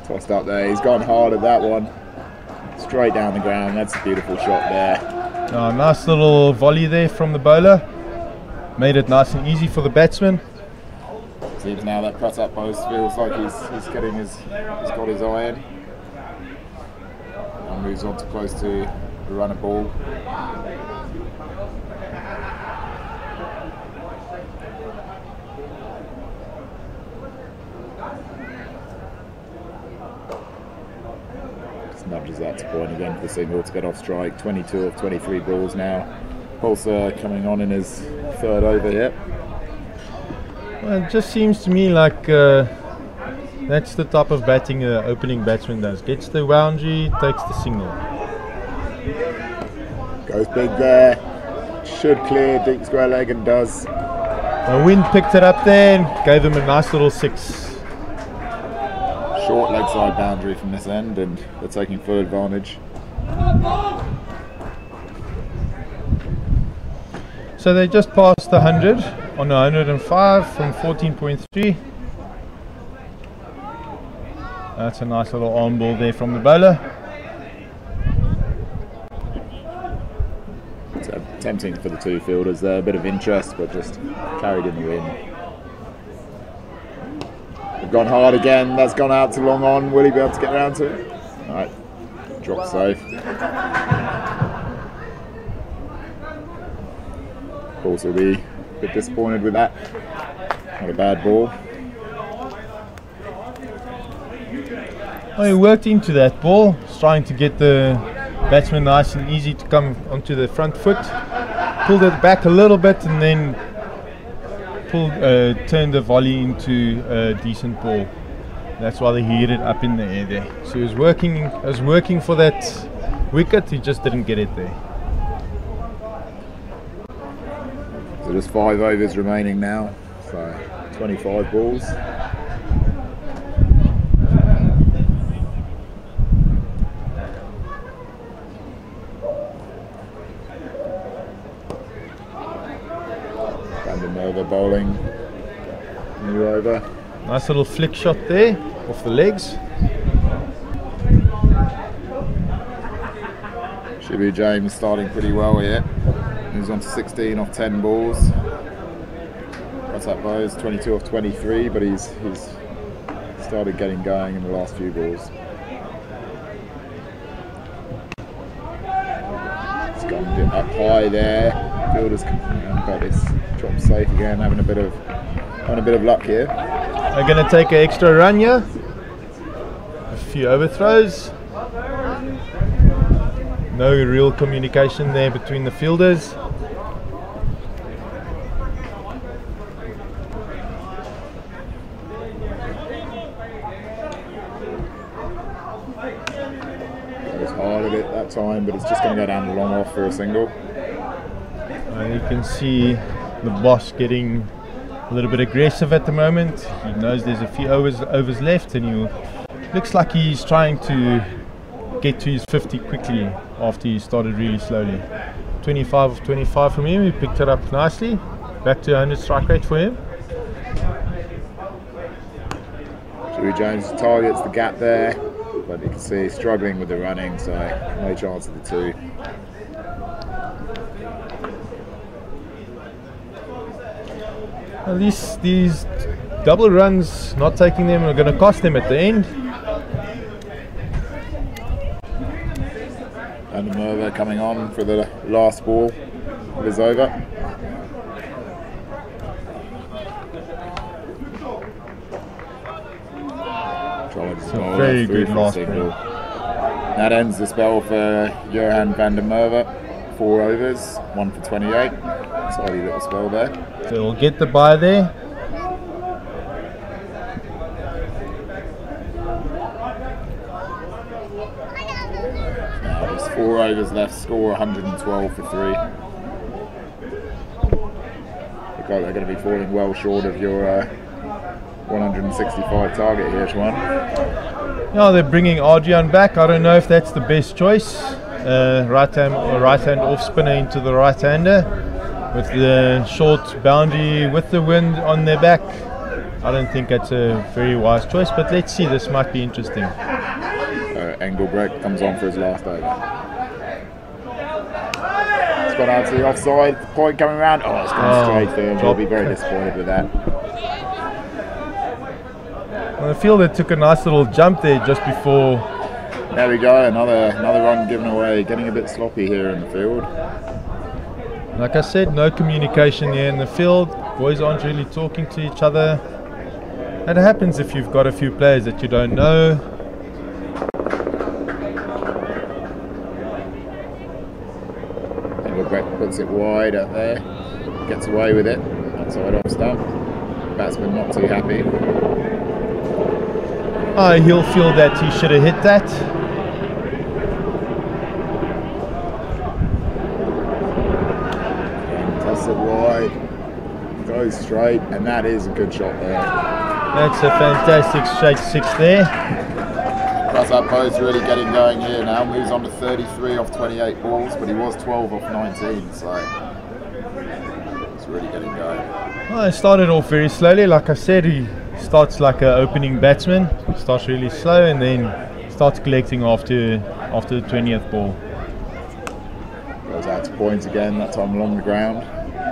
Tossed up there. He's gone hard at that one. Straight down the ground. That's a beautiful shot there. Oh, nice little volley there from the bowler. Made it nice and easy for the batsman. Seems now that cut up post feels like he's got his eye in. And moves on to close to the run of ball. Nudges that to point again for the single to get off strike. 22 of 23 balls now. Pulsar coming on in his 3rd over here. Well, it just seems to me like that's the type of batting an opening batsman does. Gets the boundary, takes the single. Goes big there. Should clear deep square leg and does. The wind picked it up there and gave him a nice little 6. Short leg side boundary from this end, and they're taking full advantage. So they just passed the 100 on 105 from 14.3. That's a nice little arm ball there from the bowler. It's tempting for the 2 fielders there, a bit of interest, but just carried in the wind. They've gone hard again, that's gone out to long on. Will he be able to get around to it? Alright, drop safe. Also be a bit disappointed with that. Not a bad ball. Well, he worked into that ball, trying to get the batsman nice and easy to come onto the front foot. Pulled it back a little bit and then turned the volley into a decent ball. That's why he hit it up in the air there. So he was working for that wicket, he just didn't get it there. So just 5 overs remaining now, so 25 balls. over bowling. New over. Nice little flick shot there, off the legs. Shibu James starting pretty well here. He's on to 16 off 10 balls. What's up, boys? 22 off 23, but he's started getting going in the last few balls. It's gone a bit up high there. Fielder's got this drop safe again, having a bit of luck here. They're going to take an extra run here. A few overthrows. No real communication there between the fielders. Goes hard a bit that time, but it's just going to go down the long off for a single. And you can see the boss getting a little bit aggressive at the moment. He knows there's a few overs left, and he looks like he's trying to get to his 50 quickly after he started really slowly. 25 of 25 from him. He picked it up nicely. Back to 100 strike rate for him. Shibu James targets the gap there, but you can see he's struggling with the running, so no chance of the two. Well, these double runs, not taking them, are going to cost them at the end. And Merva coming on for the last ball of his over. It's a very good last ball. That ends the spell for Johan van der Merwe. 4 overs, 1 for 28. Tidy little spell there. So we'll get the bye there. Now there's 4 overs left, score 112 for 3. Look like they're going to be falling well short of your 165 target here, Schwan. Yeah, they're bringing Adrian back. I don't know if that's the best choice. Right hand off spinner into the right hander with the short boundary with the wind on their back. I don't think that's a very wise choice, but let's see. This might be interesting. Engelbrecht comes on for his last over. It's gone out to the offside. Point coming around. Oh, it's gone straight for him. He'll be very disappointed with that. Well, I feel they took a nice little jump there just before. There we go, another run given away. Getting a bit sloppy here in the field. Like I said, no communication here in the field. Boys aren't really talking to each other. That happens if you've got a few players that you don't know. Engelbrecht puts it wide out there. Gets away with it. Outside off stump. Batsman not too happy. He'll feel that he should have hit that. Toss it wide, goes straight, and that is a good shot there. That's a fantastic straight 6 there. Plus that post really getting going here now. Moves on to 33 off 28 balls, but he was 12 off 19, so it's really getting going. Well, it started off very slowly. Like I said, he starts like an opening batsman. Starts really slow and then starts collecting after the 20th ball. Goes out to points again, that time along the ground.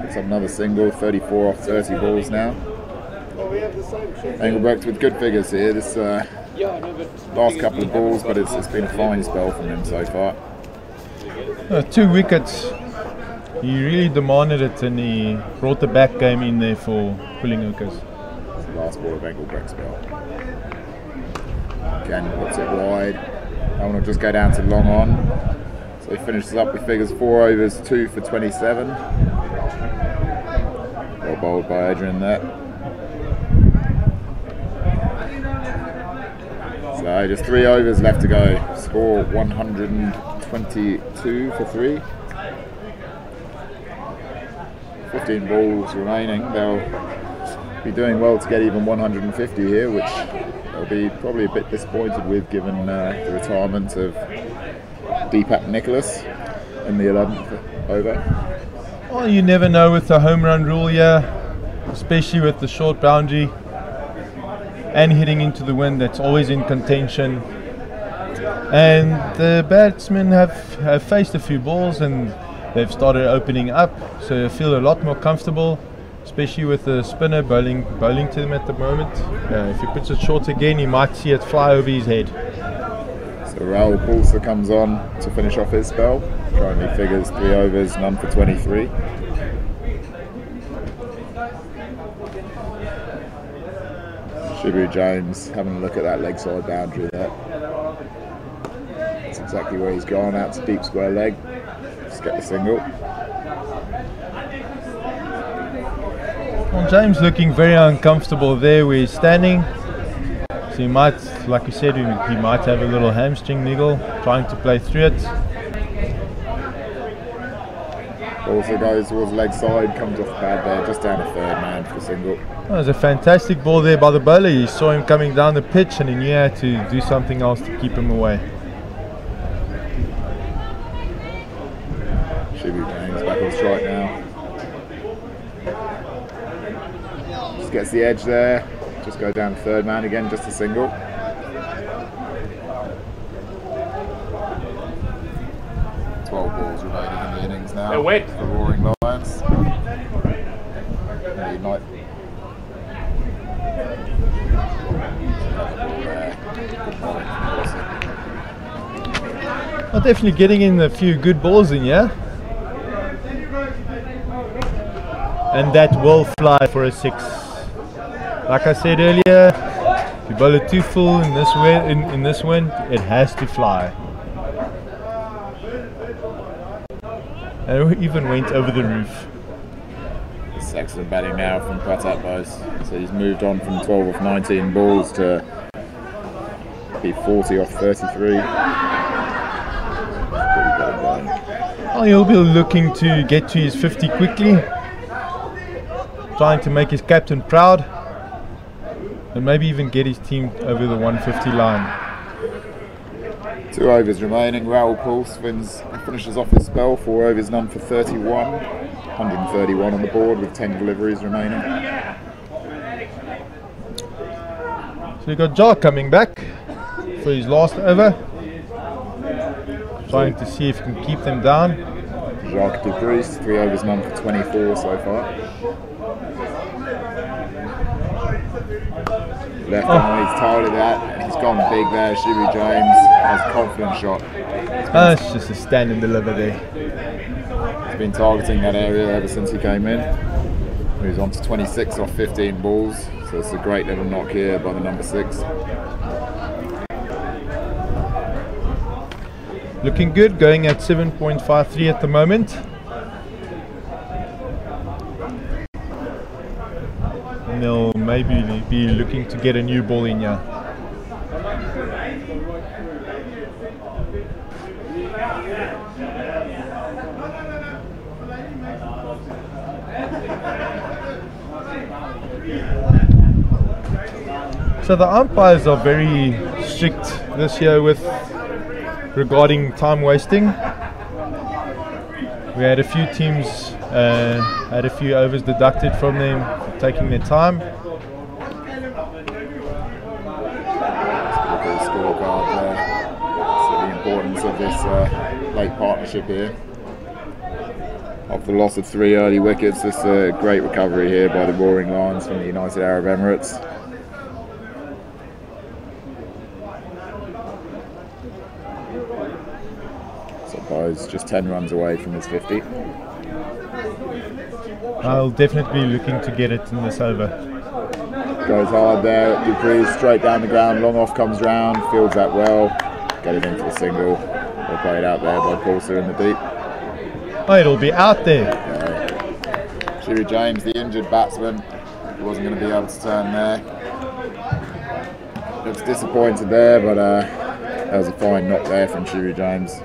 Picks up another single, 34 off 30 balls now. Engelbrecht with good figures here. This last couple of balls, but it's been a fine spell from him so far. 2 wickets. He really demanded it and he brought the back game in there for pulling hookers. It's the last ball of Engelbrecht's spell. Again, puts it wide. That one will just go down to long on. So he finishes up with figures 4 overs, 2 for 27. Well bowled by Adrian there. So just 3 overs left to go. Score 122 for 3. 15 balls remaining. They'll be doing well to get even 150 here, which they'll be probably a bit disappointed with given the retirement of Deepak Nicholas in the 11th over. Well, you never know with the home run rule here. especially with the short boundary and hitting into the wind. That's always in contention. And the batsmen have faced a few balls and they've started opening up, so I feel a lot more comfortable, especially with the spinner bowling to them at the moment. If he puts it short again, he might see it fly over his head. So Raul Pulser comes on to finish off his spell. Currently figures 3 overs, none for 23. Shibu James having a look at that leg side boundary there. That's exactly where he's gone, out to deep square leg. Just get the single. Well, James looking very uncomfortable there where he's standing. So he might, like you said, he might have a little hamstring niggle, trying to play through it. Also goes towards leg side, comes off the pad there, just down a third man for the single. That was a fantastic ball there by the bowler. He saw him coming down the pitch and he knew how to do something else to keep him away. Shibu James back on strike now. Just gets the edge there. Just go down the third man again, just a single. Balls remaining in the innings now. They're wet. The Roaring Lions. He might. Well, definitely getting in a few good balls in here. And that will fly for a 6. Like I said earlier, if you bowl it too full in this wind, it has to fly. And it even went over the roof. It's excellent batting now from Pratat Bose. So he's moved on from 12 off 19 balls to be 40 off 33. Well, he'll be looking to get to his 50 quickly, trying to make his captain proud, and maybe even get his team over the 150 line. 2 overs remaining. Raul Pulse finishes off his spell. 4 overs, none for 31. 131 on the board with 10 deliveries remaining. So you've got Jar coming back for his last over, trying to see if he can keep them down. Jacques Dupriest, 3 overs, none for 24 so far. Left arm, he's targeted that, and he's gone big there. Shibu James has a confident shot. That's just a stand and deliver there. He's been targeting that area ever since he came in. Moves on to 26 off 15 balls, so it's a great little knock here by the number 6. Looking good, going at 7.53 at the moment. And they'll maybe be looking to get a new ball in here. So the umpires are very strict this year regarding time wasting. We had a few teams had a few overs deducted from them for taking their time. Look at the scorecard there. So the importance of this late partnership here. After the loss of 3 early wickets, this is a great recovery here by the Roaring Lions from the United Arab Emirates. So Bose just 10 runs away from his 50. I'll definitely be looking to get it in this over. Goes hard there, Dupree straight down the ground, long off comes round, fields that well, get it into the single. They'll play it out there by Pulser in the deep. Oh, it'll be out there. Shibu James, the injured batsman, he wasn't going to be able to turn there. Looks disappointed there, but that was a fine knock there from Shibu James.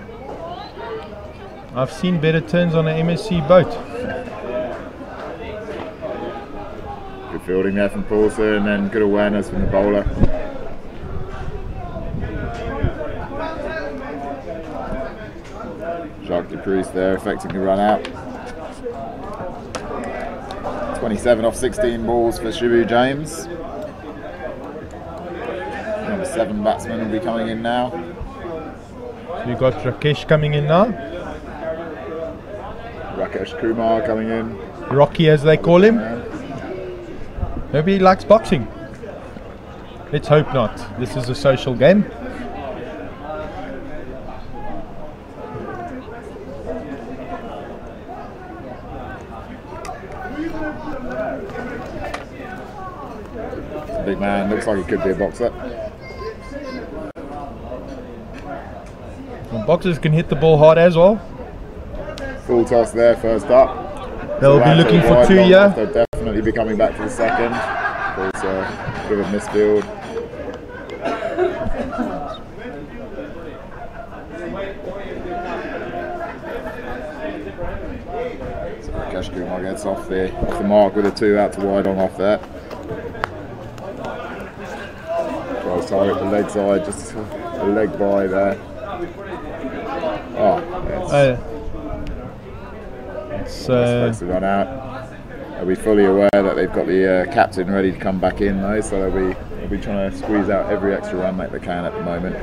I've seen better turns on an MSC boat. Good fielding there from Pulser, and then good awareness from the bowler. Jacques Dupriest there, affecting the run out. 27 off 16 balls for Shibu James. Number 7 batsman will be coming in now. We've got Rakesh coming in now. Rakesh Kumar coming in. Rocky, as they call him. Maybe he likes boxing. Let's hope not. This is a social game. Big man, looks like he could be a boxer. And boxers can hit the ball hard as well. Full toss there, first up. They'll be looking for 2 here. They'll definitely be coming back for the second. It's a bit of a misfield. So Rakesh Kumar gets off the mark with a 2 out to wide on off there. Tries to target the leg side, just a leg by there. Oh, it's supposed to run out. They'll be fully aware that they've got the captain ready to come back in though, so they'll be trying to squeeze out every extra run that they can at the moment.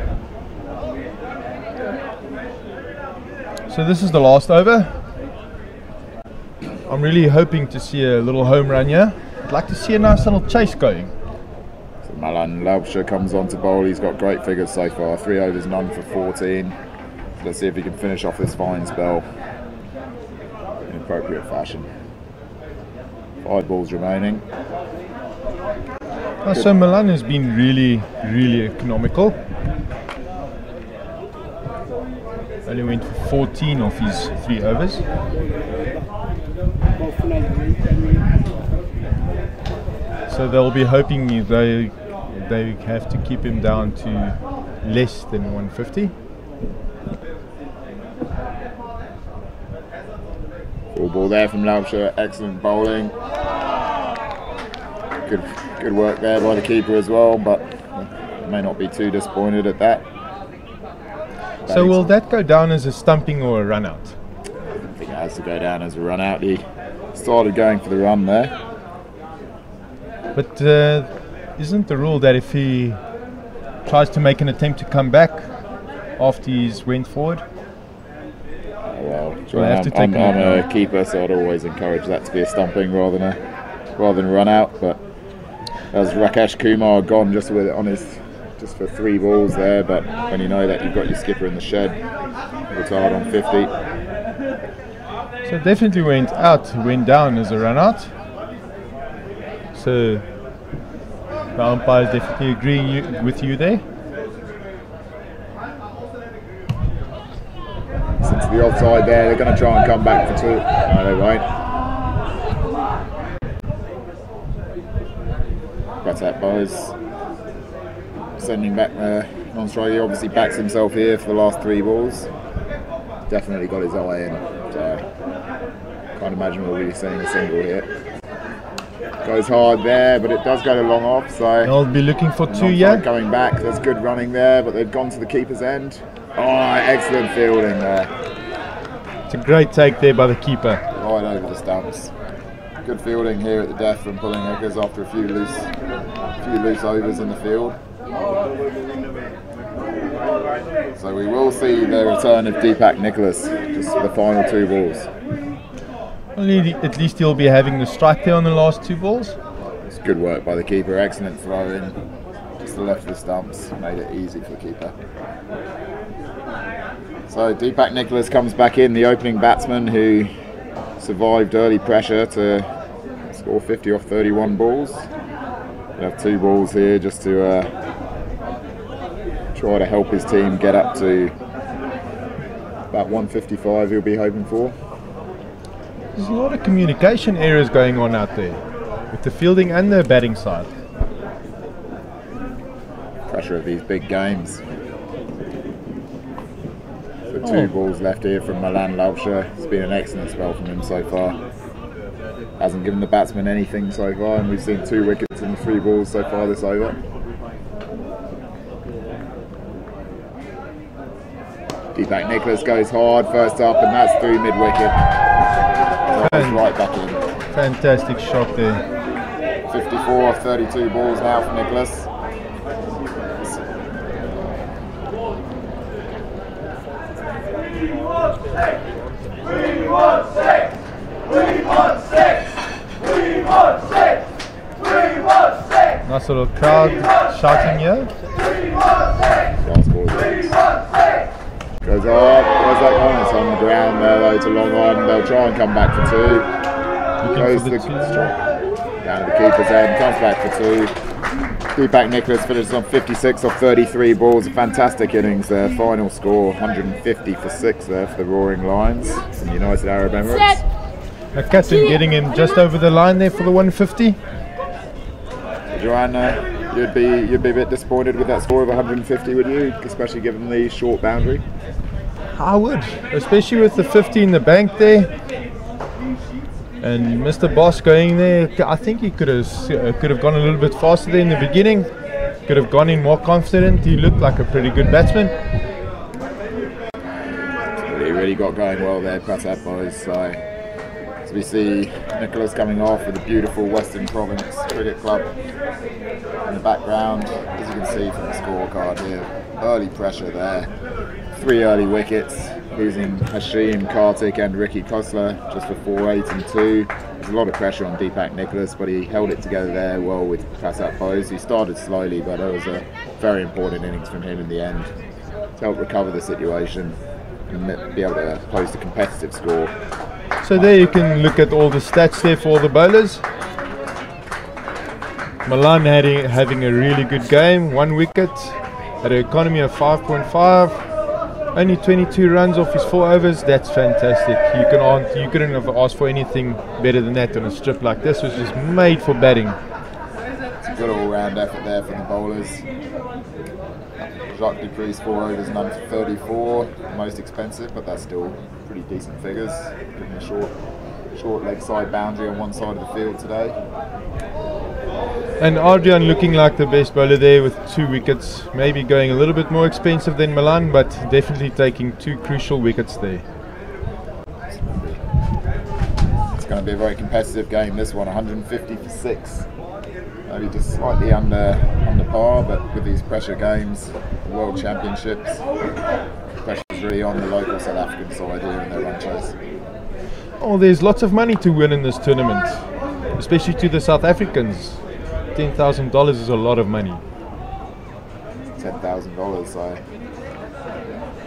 So this is the last over. I'm really hoping to see a little home run here. I'd like to see a nice little chase going. So Malan Laubscher comes on to bowl. He's got great figures so far. 3 overs, none for 14. So let's see if he can finish off this fine spell in appropriate fashion. 5 balls remaining. So Milan has been really economical. Only went for 14 off his 3 overs. So they'll be hoping they have to keep him down to less than 150. Full ball there from Laubscher. Excellent bowling. Good work there by the keeper as well, but may not be too disappointed at that. So will that go down as a stumping or a run out? I think it has to go down as a run out. He started going for the run there. But isn't the rule that if he tries to make an attempt to come back after he's went forward? Well, I'm a keeper, so I'd always encourage that to be a stumping rather than a run out. But as Rakesh Kumar gone just with it on just for 3 balls there, but when you know that you've got your skipper in the shed, retired on 50. So definitely went down as a run out. So the umpire is definitely agreeing with you there. Since the offside there, they're going to try and come back for 2. No, they won't. Pratat Bowes sending back the non-strike. He obviously backs himself here for the last 3 balls. Definitely got his eye in. So can't imagine we'll be seeing a single here. Goes hard there, but it does go to long off. So they'll be looking for 2 here. Going back. There's good running there, but they've gone to the keeper's end. Oh, excellent fielding there. It's a great take there by the keeper. Right over the stumps. Good fielding here at the death from pulling hookers after a few loose overs in the field. So we will see the return of Deepak Nicholas, just for the final 2 balls. At least he'll be having the strike there on the last 2 balls. It's good work by the keeper, excellent throw in. Just the left of the stumps, made it easy for the keeper. So Deepak Nicholas comes back in, the opening batsman who survived early pressure to score 50 off 31 balls. We have 2 balls here just to try to help his team get up to about 155 he'll be hoping for. There's a lot of communication errors going on out there with the fielding and the batting side. Pressure of these big games. So 2 balls left here from Malan Laubscher. It's been an excellent spell from him so far. Hasn't given the batsman anything so far, and we've seen 2 wickets in the 3 balls so far this over. Deepak Nicholas goes hard first up, and that's through mid-wicket. Right back in. Fantastic shot there. 54 of 32 balls now for Nicholas. Nice little crowd shouting here. Goes up, where's that going? It's on the ground there though, it's a long one. They'll try and come back for two. Goes to the down to the keeper's end, comes back for two. Deepak Nicholas finishes on 56 off 33 balls. A fantastic innings there. Final score 150 for 6 there for the Roaring Lions from United Arab Emirates. The captain getting him just over the line there for the 150. Joanna, you'd be a bit disappointed with that score of 150, would you? Especially given the short boundary. I would, especially with the 50 in the bank there. And Mr. Boss going there, I think he could have gone a little bit faster there in the beginning. Could have gone in more confident. He looked like a pretty good batsman. He really got going well there, Pratap boys. As we see Nicholas coming off with a beautiful Western Province Cricket Club in the background, as you can see from the scorecard here. Early pressure there. 3 early wickets, losing Hashim, Kartik and Ricky Khosla just for 4, 8 and 2. There's a lot of pressure on Deepak Nicholas, but he held it together there well with Pratap Bose. He started slowly, but it was a very important innings from him in the end to help recover the situation and be able to post a competitive score. So there you can look at all the stats there for all the bowlers. Milan having a really good game, 1 wicket at an economy of 5.5. Only 22 runs off his 4 overs. That's fantastic. You couldn't have asked for anything better than that on a strip like this, which is made for batting. It's a good all-round effort there from the bowlers. Jacques Dupree's 4 overs, none for 34. Most expensive, but that's still pretty decent figures. Given a short leg side boundary on one side of the field today. And Adrian looking like the best bowler there with 2 wickets. Maybe going a little bit more expensive than Milan, but definitely taking 2 crucial wickets there. It's going to be a very competitive game, this one. 150 for 6. Maybe just slightly under par, but with these pressure games, the World Championships, pressure's really on the local South African side here in their run chase. Oh, there's lots of money to win in this tournament, especially to the South Africans. $10,000 is a lot of money. $10,000, so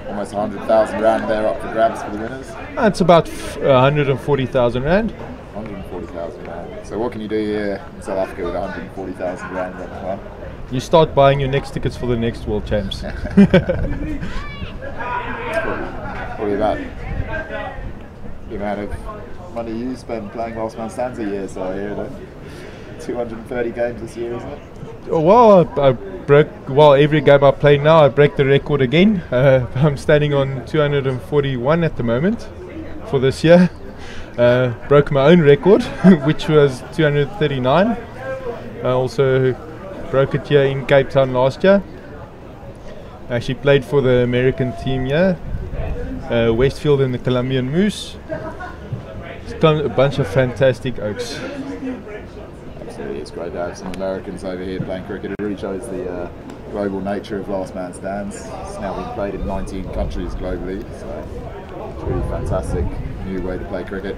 almost 100,000 rand there up for grabs for the winners. It's about 140,000 rand. 140,000 rand. So what can you do here in South Africa with 140,000 rand on the line? You start buying your next tickets for the next World Champs. Probably about the amount of money you spend playing Last Man Stands a year, so I hear that. 230 games this year, isn't it? Well, every game I play now, I break the record again. I'm standing on 241 at the moment for this year. Broke my own record, which was 239. I also broke it here in Cape Town last year. I actually played for the American team here, Westfield and the Colombian Moose. It's a bunch of fantastic oaks. It's great to have some Americans over here playing cricket. It really shows the global nature of Last Man Stands. It's now being played in 19 countries globally, so it's really fantastic new way to play cricket.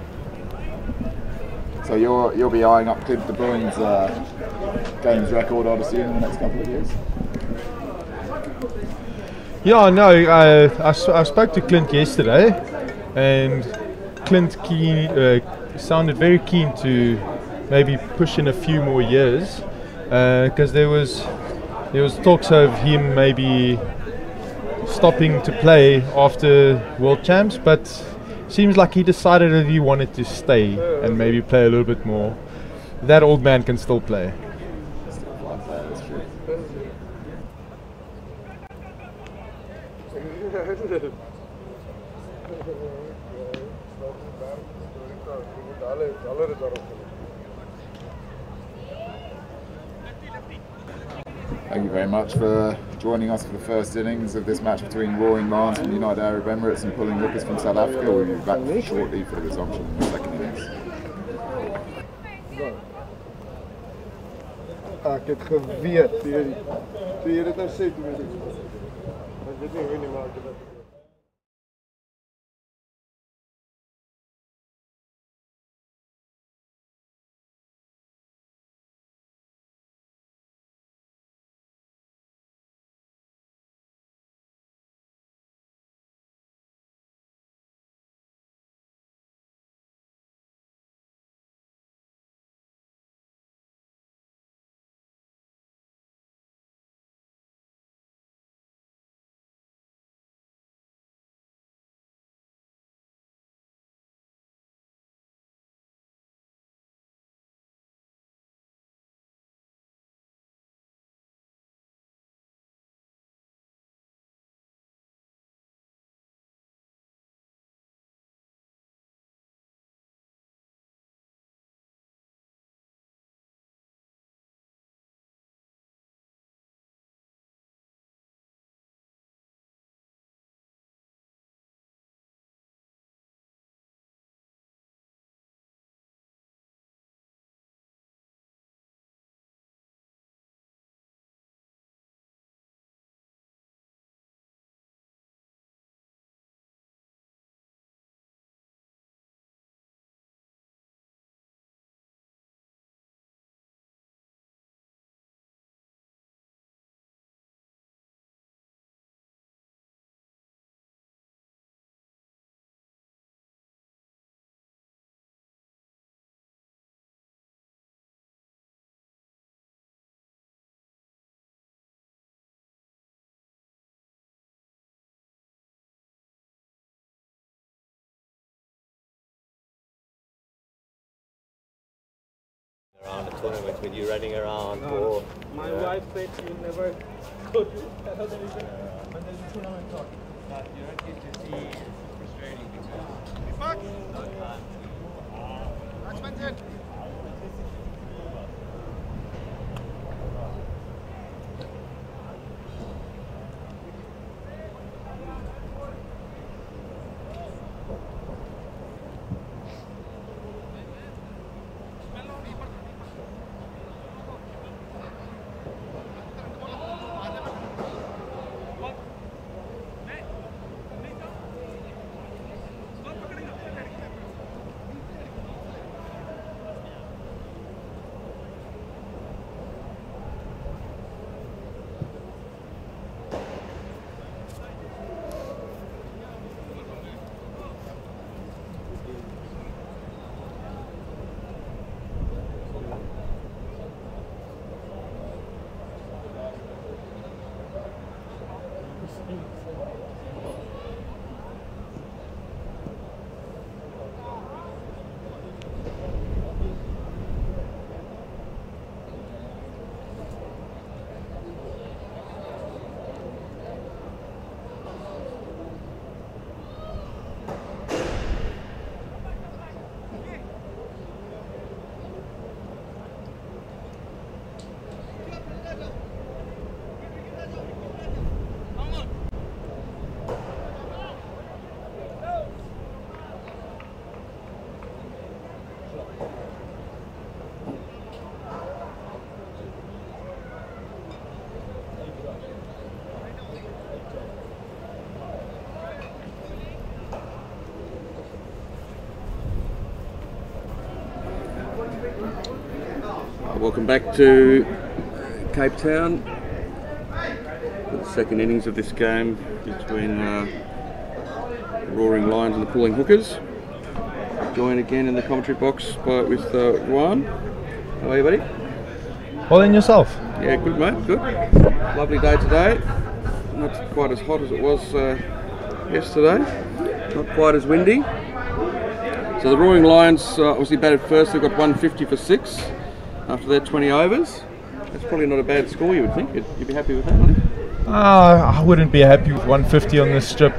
So you'll be eyeing up Clint de Bruyn's games record, I'd assume, in the next couple of years. Yeah, no, I spoke to Clint yesterday, and Clint sounded very keen to maybe push in a few more years, because there was talks of him maybe stopping to play after World Champs, but seems like he decided that he wanted to stay and maybe play a little bit more. That old man can still play. That's true. Thank you very much for joining us for the first innings of this match between Roaring Lions from the United Arab Emirates and Pulling Hookers from South Africa. We'll be back shortly for the resumption of the second innings. Ek het geweet, toe jy dit nou sê, toe weet ek. Ek weet nie hoe nie, maar ek het dit. Around the tournament with you running around or my wife said you never go to another event when there's a tournament on. But you don't get to see it's frustrating because no time. Welcome back to Cape Town for the second innings of this game between the Roaring Lions and the Pulling Hookers. Joined again in the commentary box with Juan. How are you, buddy? Well, and yourself? Yeah, good mate, good. Lovely day today. Not quite as hot as it was yesterday. Not quite as windy. So the Roaring Lions obviously batted first. They've got 150 for 6 after their 20 overs. That's probably not a bad score, you would think. You'd be happy with that, wouldn't you? I wouldn't be happy with 150 on this strip.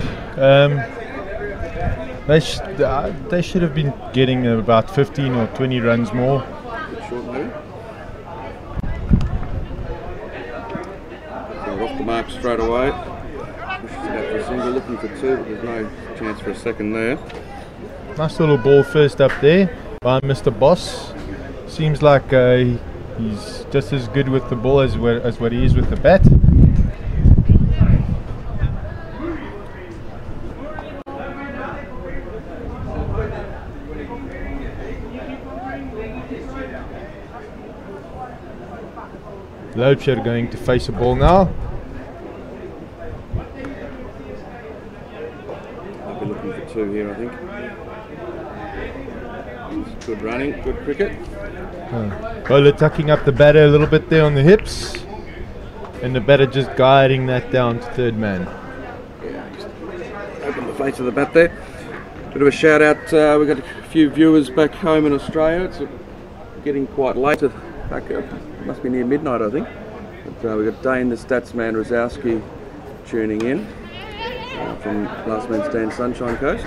They should have been getting about 15 or 20 runs more. Bit short maybe. So off the mark straight away. Pushes it out for a single, looking for 2, but there's no chance for a second there. Nice little ball first up there by Mr. Boss. Seems like he's just as good with the ball as what he is with the bat. Loadshed going to face a ball now. I'll be looking for 2 here, I think. It's good running, good cricket. Bowler tucking up the batter a little bit there on the hips, and the batter just guiding that down to third man. Yeah, just open the face of the bat there. Bit of a shout out, we've got a few viewers back home in Australia. It's getting quite late, back must be near midnight I think. But we've got Dane the Statsman Rosowski tuning in from Last Man Stand Sunshine Coast.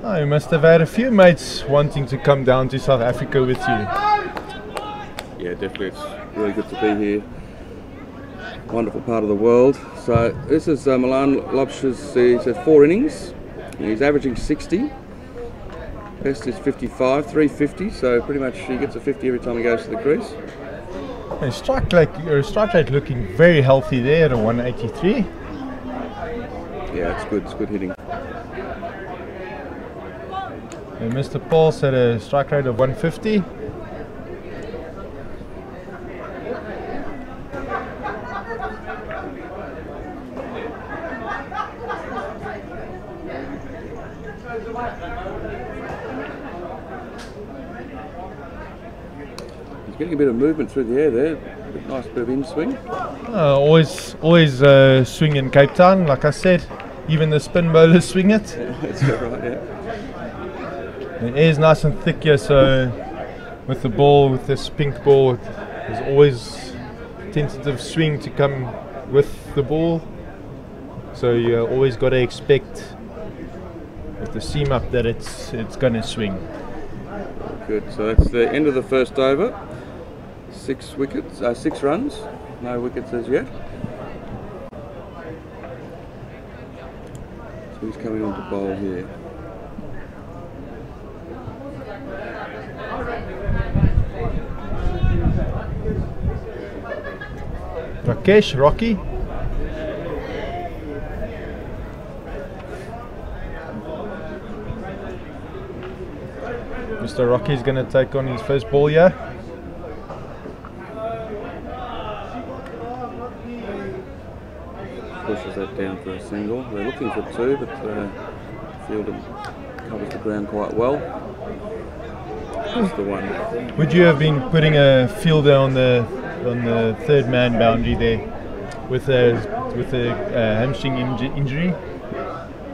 Oh, you must have had a few mates wanting to come down to South Africa with you. Yeah, definitely. It's really good to be here. Wonderful part of the world. So this is Milan Lobsh's. He's had 4 innings. He's averaging 60. Best is 55, 350. So pretty much he gets a 50 every time he goes to the crease. His strike rate looking very healthy there at a 183. Yeah, it's good. It's good hitting. And Mr. Paul's had a strike rate of 150. He's getting a bit of movement through the air there. Nice bit of in swing. Always swing in Cape Town, like I said. Even the spin bowlers swing it. That's right, yeah. The air's nice and thick here, so with the ball, with this pink ball, there's always tentative swing to come with the ball. So you always got to expect with the seam up that it's going to swing. Good. So that's the end of the first over. 6 wickets, 6 runs. No wickets as yet. So he's coming on to bowl here. Rakesh, Rocky. Mr. Rocky's going to take on his first ball here. Pushes that down for a single. They're looking for 2, but fielder covers the ground quite well. That's the one. Would you have been putting a fielder on the third man boundary there with a hamstring injury?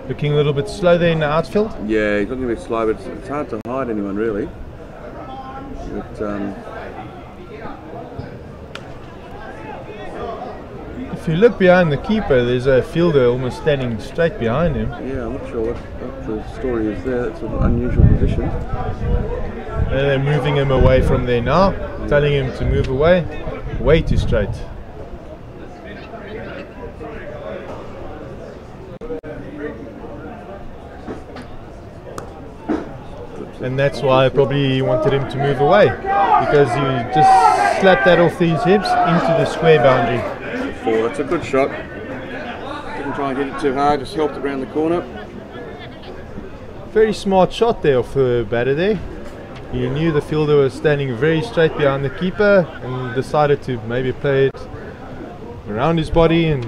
Looking a little bit slow there in the outfield? Yeah, he's looking a bit slow, but it's hard to hide anyone really. But if you look behind the keeper, there's a fielder almost standing straight behind him. yeah, I'm not sure what the story is there. That's an unusual position. And they're moving him away from there now, telling him to move away, way too straight. And that's why I probably wanted him to move away, because he just slapped that off his hips into the square boundary. 4, that's a good shot. Didn't try and hit it too hard, just helped it around the corner. Very smart shot there off the batter there. He knew the fielder was standing very straight behind the keeper and decided to maybe play it around his body and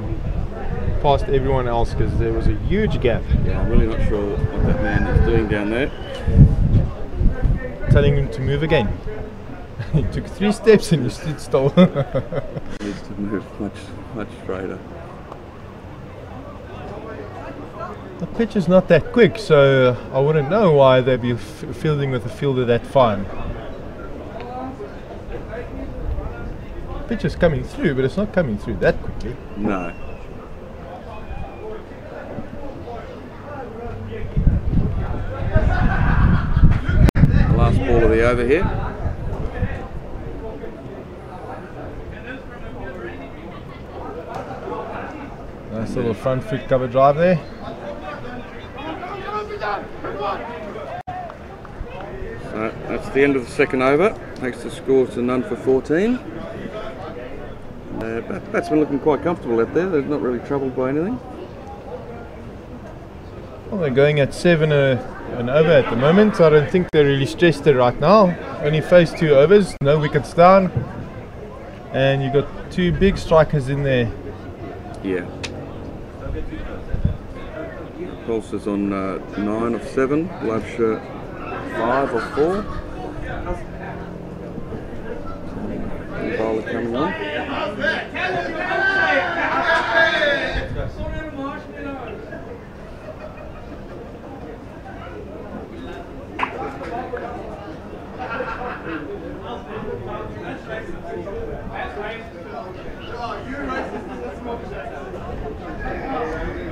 past everyone else, because there was a huge gap. Yeah, I'm really not sure what that man is doing down there. Telling him to move again. He took 3 steps and he stood still. Needs to move much straighter. The pitch is not that quick, so I wouldn't know why they'd be fielding with a fielder that fine. The pitch is coming through, but it's not coming through that quickly. No. The last ball of the over here. Nice little front foot cover drive there. So that's the end of the second over. Takes the score to none for 14. Batsmen looking quite comfortable out there. They're not really troubled by anything. Well, they're going at 7 an over at the moment. I don't think they're really stressed there right now. Only faced 2 overs, no wickets down. And you've got 2 big strikers in there. Yeah. Pulse is on 9 of 7. Love's 5 of 4. The bowler coming on.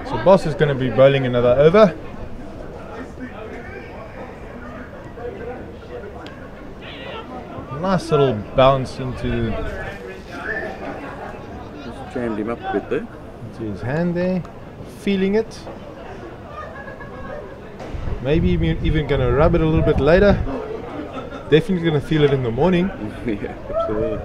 So Boss is going to be bowling another over. Nice little bounce into Just jammed him up a bit there. his hand there, feeling it. Maybe even going to rub it a little bit later. Definitely going to feel it in the morning. Yeah, absolutely.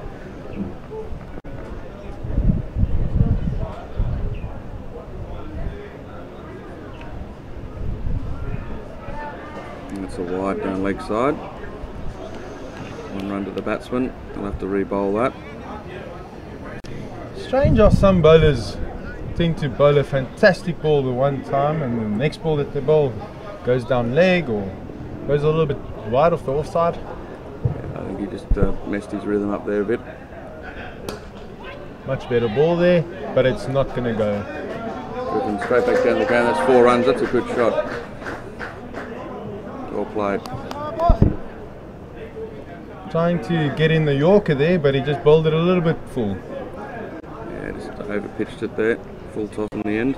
And it's a wide down leg side. 1 run to the batsman. I'll have to re-bowl that. Strange how some bowlers tend to bowl a fantastic ball the one time and the next ball that they bowl goes down leg or goes a little bit wide off the offside. Yeah, I think he just messed his rhythm up there a bit. Much better ball there, but it's not going to go. Driven straight back down the ground. That's 4 runs. That's a good shot. Well played. Trying to get in the Yorker there, but he just bowled it a little bit full. Yeah, just over pitched it there. Full toss in the end.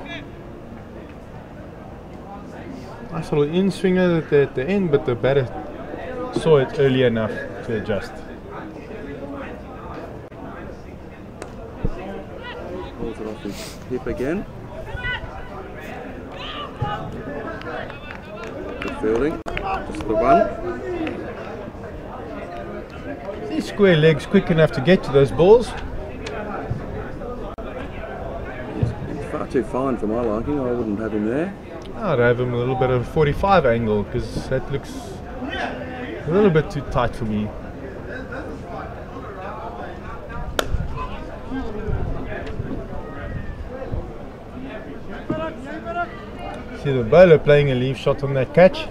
Nice little in swinger at the end, but the batter saw it early enough to adjust. Pulls it off his hip again. Good fielding. Just the one. These square legs quick enough to get to those balls. He's far too fine for my liking. I wouldn't have him there. I'd have him a little bit of a 45 angle because that looks a little bit too tight for me. See the bowler playing a leaf shot on that catch.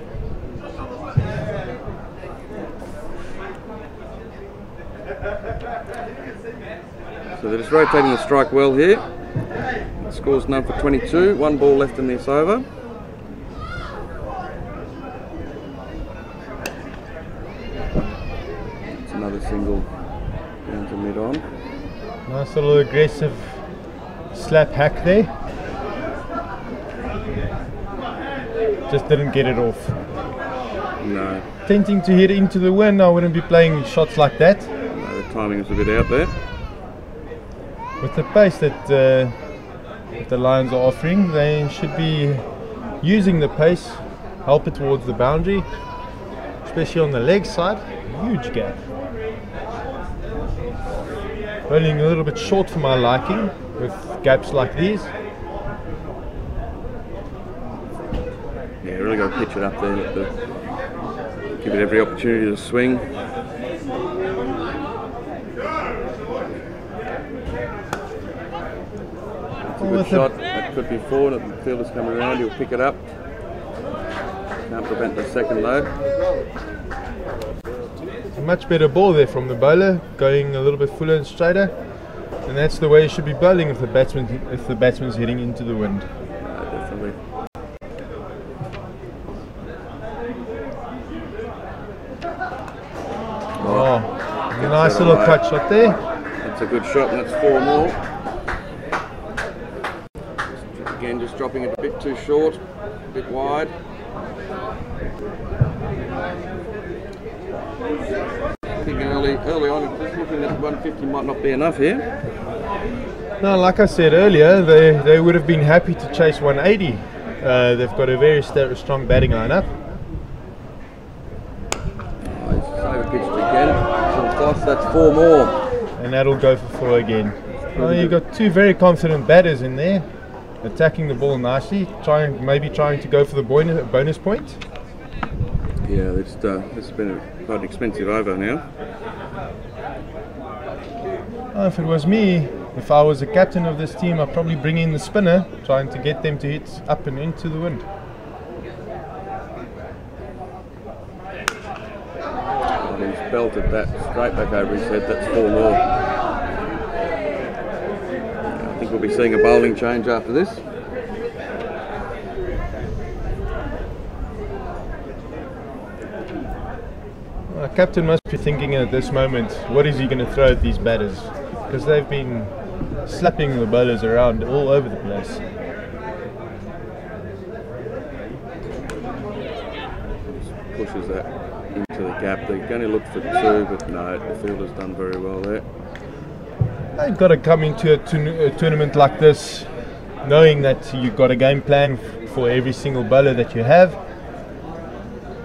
So they're just rotating the strike well here. The score's none for 22. 1 ball left in this over. It's another single down to mid on. Nice little aggressive slap hack there. Just didn't get it off. No, Tempting to hit into the wind, I wouldn't be playing shots like that. no, the timing is a bit out there. With the pace that the Lions are offering, they should be using the pace, help it towards the boundary, especially on the leg side. Huge gap. Bowling a little bit short for my liking with gaps like these. Yeah, really got to pitch it up there. Give it every opportunity to swing. It's a good shot. That could be 4. The fielder's coming around. He'll pick it up. Can't prevent the second though. A much better ball there from the bowler, going a little bit fuller and straighter, and that's the way you should be bowling if the batsman's hitting into the wind. Definitely. Oh, a nice little cut shot there. That's a good shot, and that's 4 more. Again, just dropping it a bit too short, a bit wide. I think early on, just looking at 150 might not be enough here. No, like I said earlier, they would have been happy to chase 180. They've got a very strong batting lineup. Save a pitch again. That's 4 more. And that'll go for 4 again. Well, you've got 2 very confident batters in there, attacking the ball nicely, maybe trying to go for the bonus point. Yeah, it's been quite an expensive over now. If it was me, if I was the captain of this team, I'd probably bring in the spinner, trying to get them to hit up and into the wind. He's belted that straight back over his head. That's 4 more. I think we'll be seeing a bowling change after this. Captain must be thinking at this moment, what is he going to throw at these batters? Because they've been slapping the bowlers around all over the place. Pushes that into the gap. They're going to look for 2, but no, the fielder's done very well there. They've got to come into a tournament like this knowing that you've got a game plan for every single bowler that you have.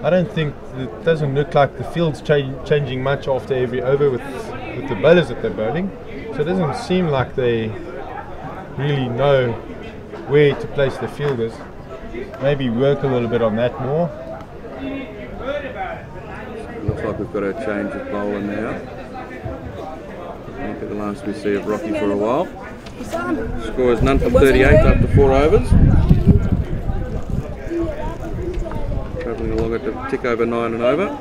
I don't think, it doesn't look like the field's changing much after every over with the bowlers that they're bowling. So it doesn't seem like they really know where to place the fielders. Maybe work a little bit on that more. Looks like we've got a change of bowler now. Look at the last we see of Rocky for a while. Score is none for 38 after 4 overs. Travelling along at the tick over 9 and over.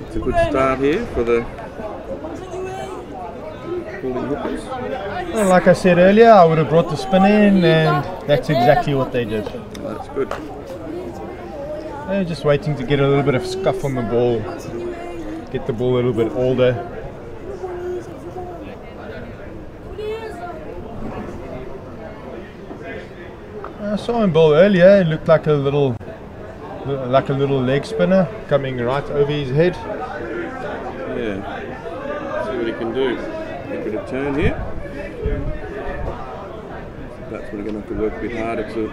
It's a good start here for the pulling hookers. Well, like I said earlier, I would have brought the spin in, and that's exactly what they did. Oh, that's good. They're just waiting to get a little bit of scuff on the ball, get the ball a little bit older. I saw him bowl earlier. It looked like a little leg spinner coming right over his head. Yeah. See what he can do. A bit of turn here. That's when we're going to have to work a bit harder to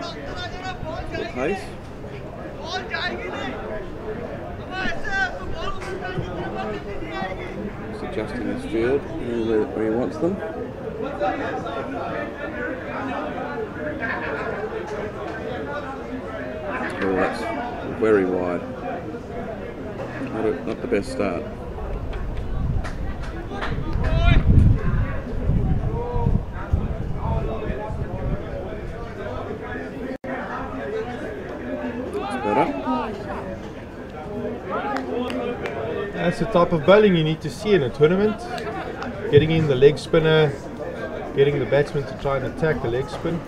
the pace. Just adjusting his field where he wants them. Oh, that's very wide. Not the best start. That's better. That's the type of bowling you need to see in a tournament. Getting in the leg spinner, getting the batsman to try and attack the leg spin.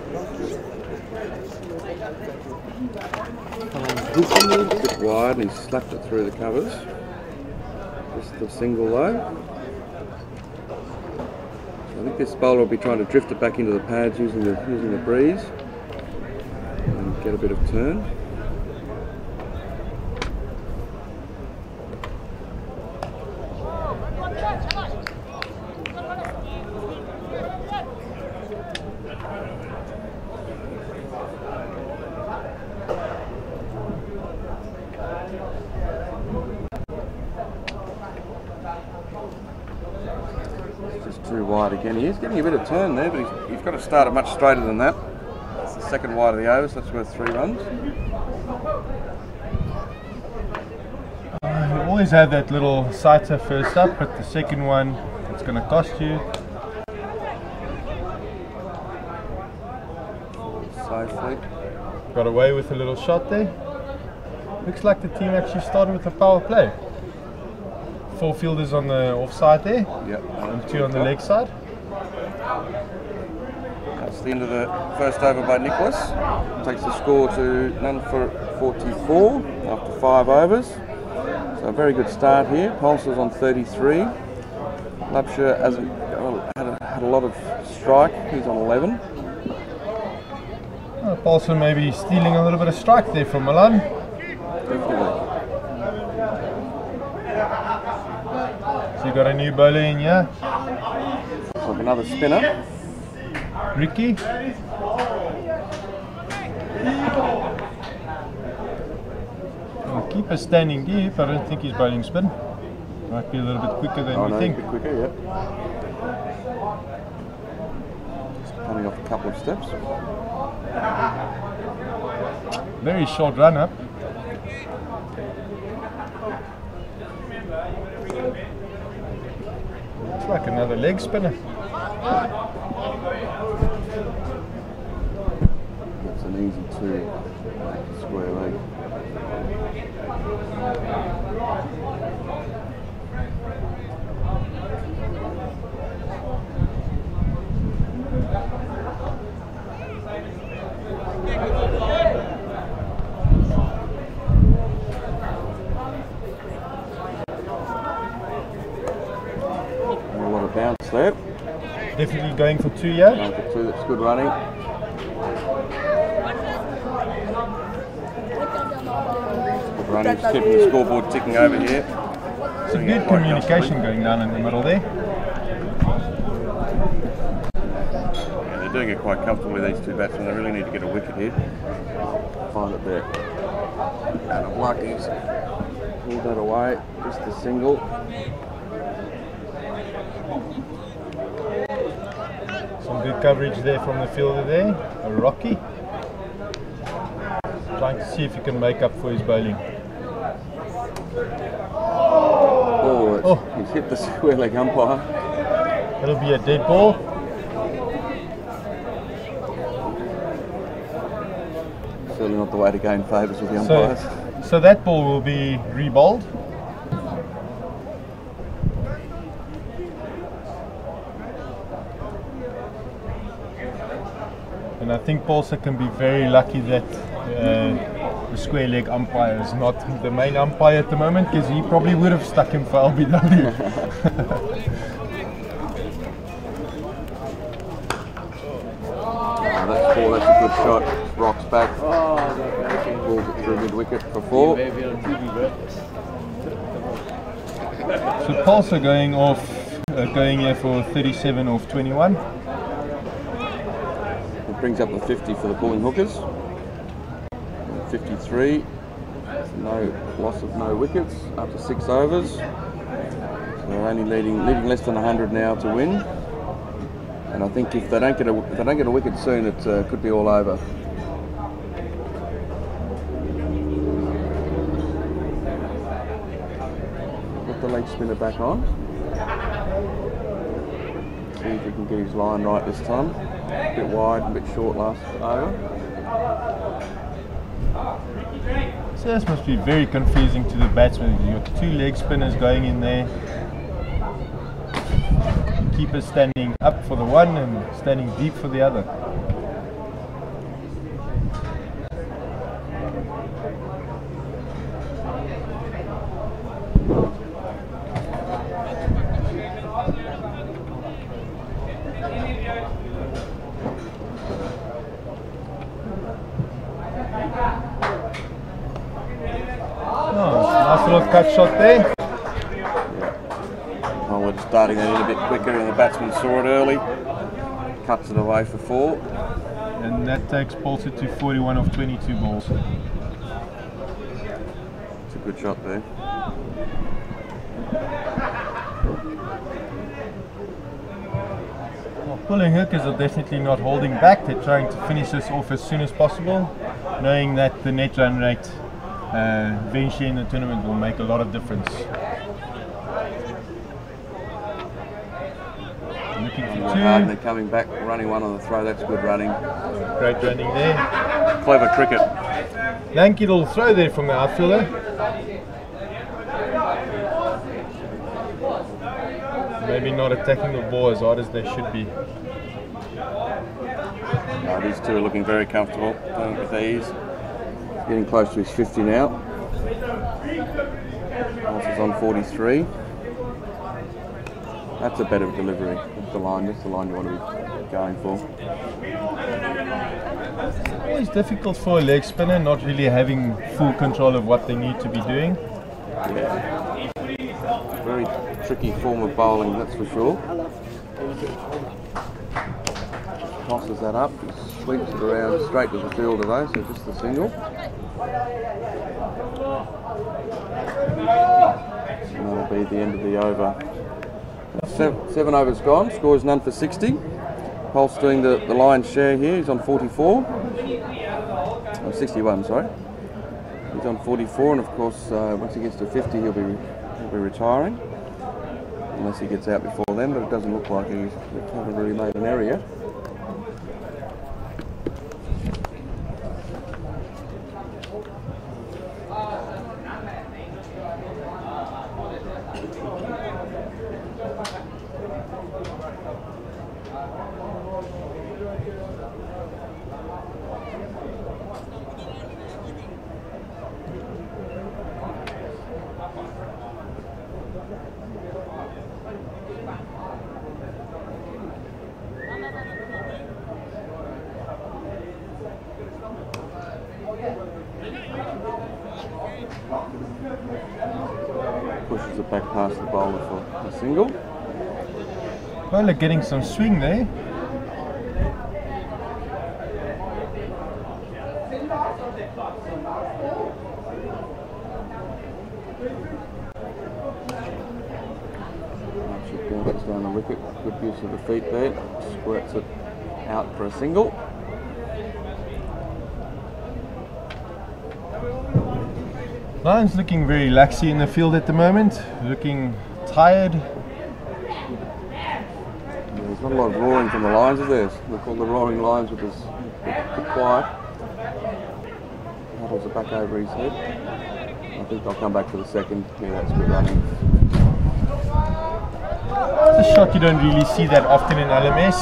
A bit wide, and he slapped it through the covers. Just the single though. So I think this bowler will be trying to drift it back into the pads using the breeze and get a bit of turn. Too wide again. He is getting a bit of turn there, but he's got to start it much straighter than that. It's the second wide of the overs, that's worth 3 runs. You always have that little sighter first up, but the second one, it's going to cost you. Safely. Got away with a little shot there. Looks like the team actually started with a power play. 4 fielders on the offside there, Yep. and 2 on the leg side. That's the end of the first over by Nicholas. Takes the score to none for 44 after 5 overs. So a very good start here. Pulser's on 33. Lapshire hasn't had a lot of strike. He's on 11. Pulser maybe stealing a little bit of strike there from Milan. Definitely. So you got a new bowler in here. Like an another spinner. Ricky. Keeper standing deep. I don't think he's bowling spin. Might be a little bit quicker than we think. A bit quicker, yeah. Just coming off a couple of steps. Very short run up. Looks like another leg spinner. That's an easy 2 square leg. A lot of bounce there. Definitely going for 2, yeah? Going for 2, that's good running. Good running, just keeping the scoreboard ticking over here. Some good communication going down in the middle there. Yeah, they're doing it quite comfortably, these 2 batsmen. They really need to get a wicket here. Find it there. Out of luck, he's pulled that away. Just a single. Some good coverage there from the fielder there, a Rocky. Trying to see if he can make up for his bowling. Oh, he's hit the square leg umpire. It'll be a dead ball. Certainly not the way to gain favours with the umpires. So that ball will be re-bowled. And I think Paulson can be very lucky that the square leg umpire is not the main umpire at the moment, because he probably would have stuck him for LBW. That's 4, that's a good shot. Rocks back. Pulls it through mid wicket for 4. So Paulson going off, going here for 37 off 21. Brings up the 50 for the pulling hookers. 53, no loss of no wickets after 6 overs. So they're only leading less than 100 now to win. And I think if they don't get a wicket soon, it could be all over. Put the leg spinner back on. See if he can get his line right this time. A bit wide, a bit short last over. So this must be very confusing to the batsmen. You've got 2 leg spinners going in there. Keeper standing up for the one and standing deep for the other. Nice little cut shot there. Well, we're just starting that in a bit quicker and the batsman saw it early. Cuts it away for 4. And that takes Paulson to 41 of 22 balls. It's a good shot there. Well, pulling hookers are definitely not holding back. They're trying to finish this off as soon as possible, knowing that the net run rate eventually in the tournament will make a lot of difference. Looking for 2. They're coming back, running one on the throw. That's good running. Great running there. Clever cricket. Lanky little throw there from the outfielder. Maybe not attacking the ball as hard as they should be. These 2 are looking very comfortable, doing it with ease. Getting close to his 50 now. Is on 43. That's a better delivery. That's the line you want to be going for. Always difficult for a leg spinner, not really having full control of what they need to be doing. Yeah. Very tricky form of bowling, that's for sure. Tosses that up, sweeps it around straight to the fielder though, so just the single. And that'll be the end of the over. Seven overs gone, scores none for 60. Pulse doing the lion's share here, he's on 44. Oh, 61, sorry. He's on 44, and of course, once he gets to 50, he'll be retiring. Unless he gets out before then, but it doesn't look like he hasn't really made an error yet. Pushes it back past the bowler for a single. Bowler getting some swing there. Bounces down the wicket. Good use of the feet there. Squirts it out for a single. Lions looking very laxy in the field at the moment, looking tired. There's not a lot of roaring from the Lions, is there? They call the roaring Lions with this bit quiet. Huddles it back over his head. I think I'll come back for the second. Yeah, that's good running. It's a shot you don't really see that often in LMS.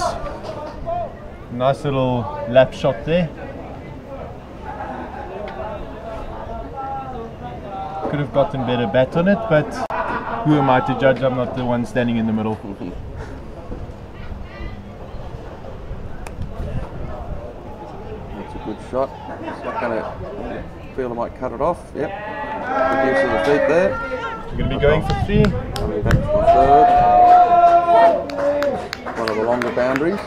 Nice little lap shot there. Could have gotten better bat on it, but who am I to judge? I'm not the one standing in the middle. That's a good shot. It's not going to feel I might cut it off. Yep. Good use of the feet there. You're going to be going for 3. Coming back to the third. One of the longer boundaries.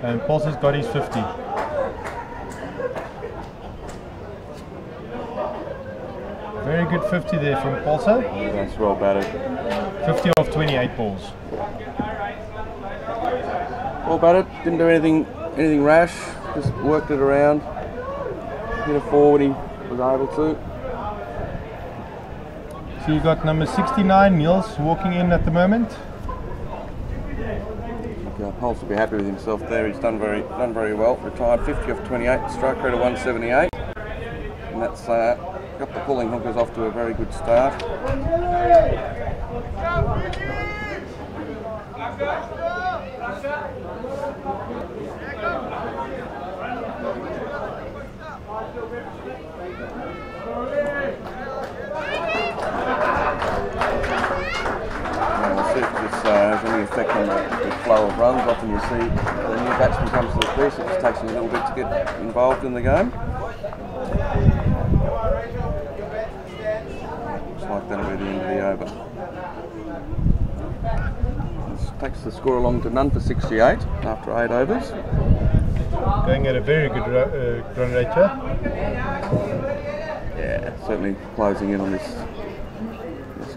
And Pulse has got his 50. Very good 50 there from Pulsar. That's well batted. 50 off 28 balls. Well batted, didn't do anything rash, just worked it around. Hit a 4 when he was able to. So you got number 69, Niels, walking in at the moment. Pulse will be happy with himself there. He's done very well. Retired 50 off 28, strike rate of 178, and that's got the pulling hookers off to a very good start. We'll see if this has any effect on the flow of runs. Often you see when a new batsman comes to the crease, it just takes him a little bit to get involved in the game. Like that'll be the end of the over. This takes the score along to none for 68 after 8 overs. Going at a very good run rate here. Yeah, certainly closing in on this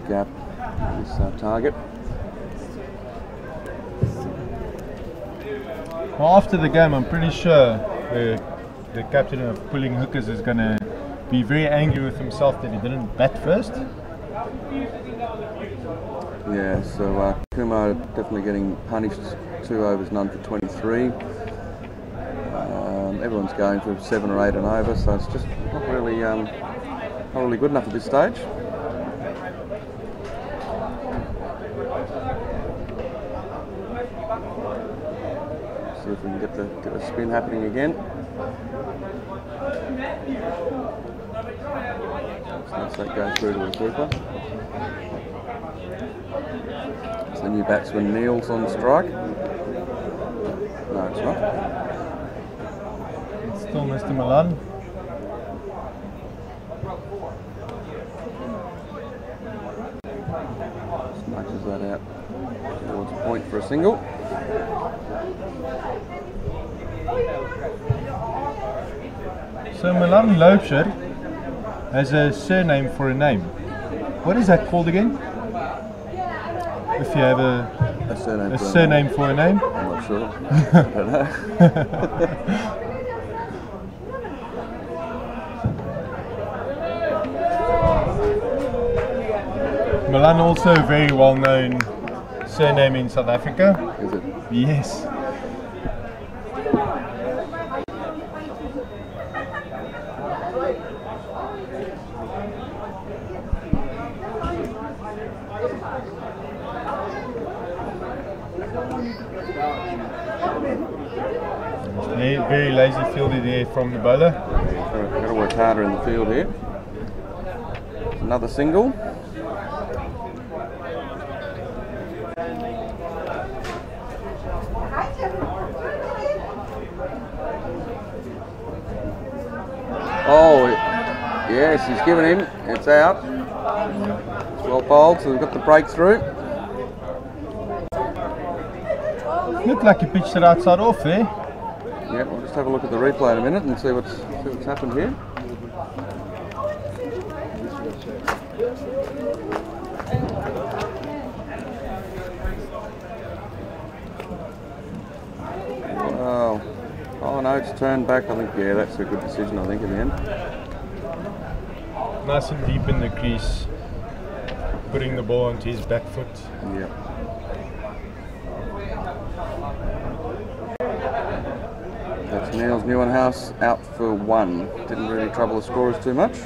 gap, this target. Well, after the game, I'm pretty sure the captain of Pulling Hookers is going to be very angry with himself that he didn't bat first. Yeah, so Kumar definitely getting punished. 2 overs, none for 23. Everyone's going for 7 or 8 and over, so it's just not really good enough at this stage. See if we can get the spin happening again. Once that goes through to the keeper. It's the new batsman Neil's on strike. No, it's not. It's still Mr. Milan. It's single. So Milan Loubser has a surname for a name. What is that called again? If you have a surname for a name? I'm not sure. I don't know. Milan also a very well known surname in South Africa. Is it? Yes. Very lazy fielder there from the bowler. Got to work harder in the field here. Another single. Oh, yes, he's given him. It's out. It's well bowled, so we've got the breakthrough. Looked like he pitched it outside off there. Yeah, we'll just have a look at the replay in a minute and see what's happened here. Wow. Oh no, it's turned back. I think, yeah, that's a good decision, I think, in the end. Nice and deep in the crease, putting the ball onto his back foot. Yeah. That's Niels Nieuwenhuis out for 1. Didn't really trouble the scorers too much.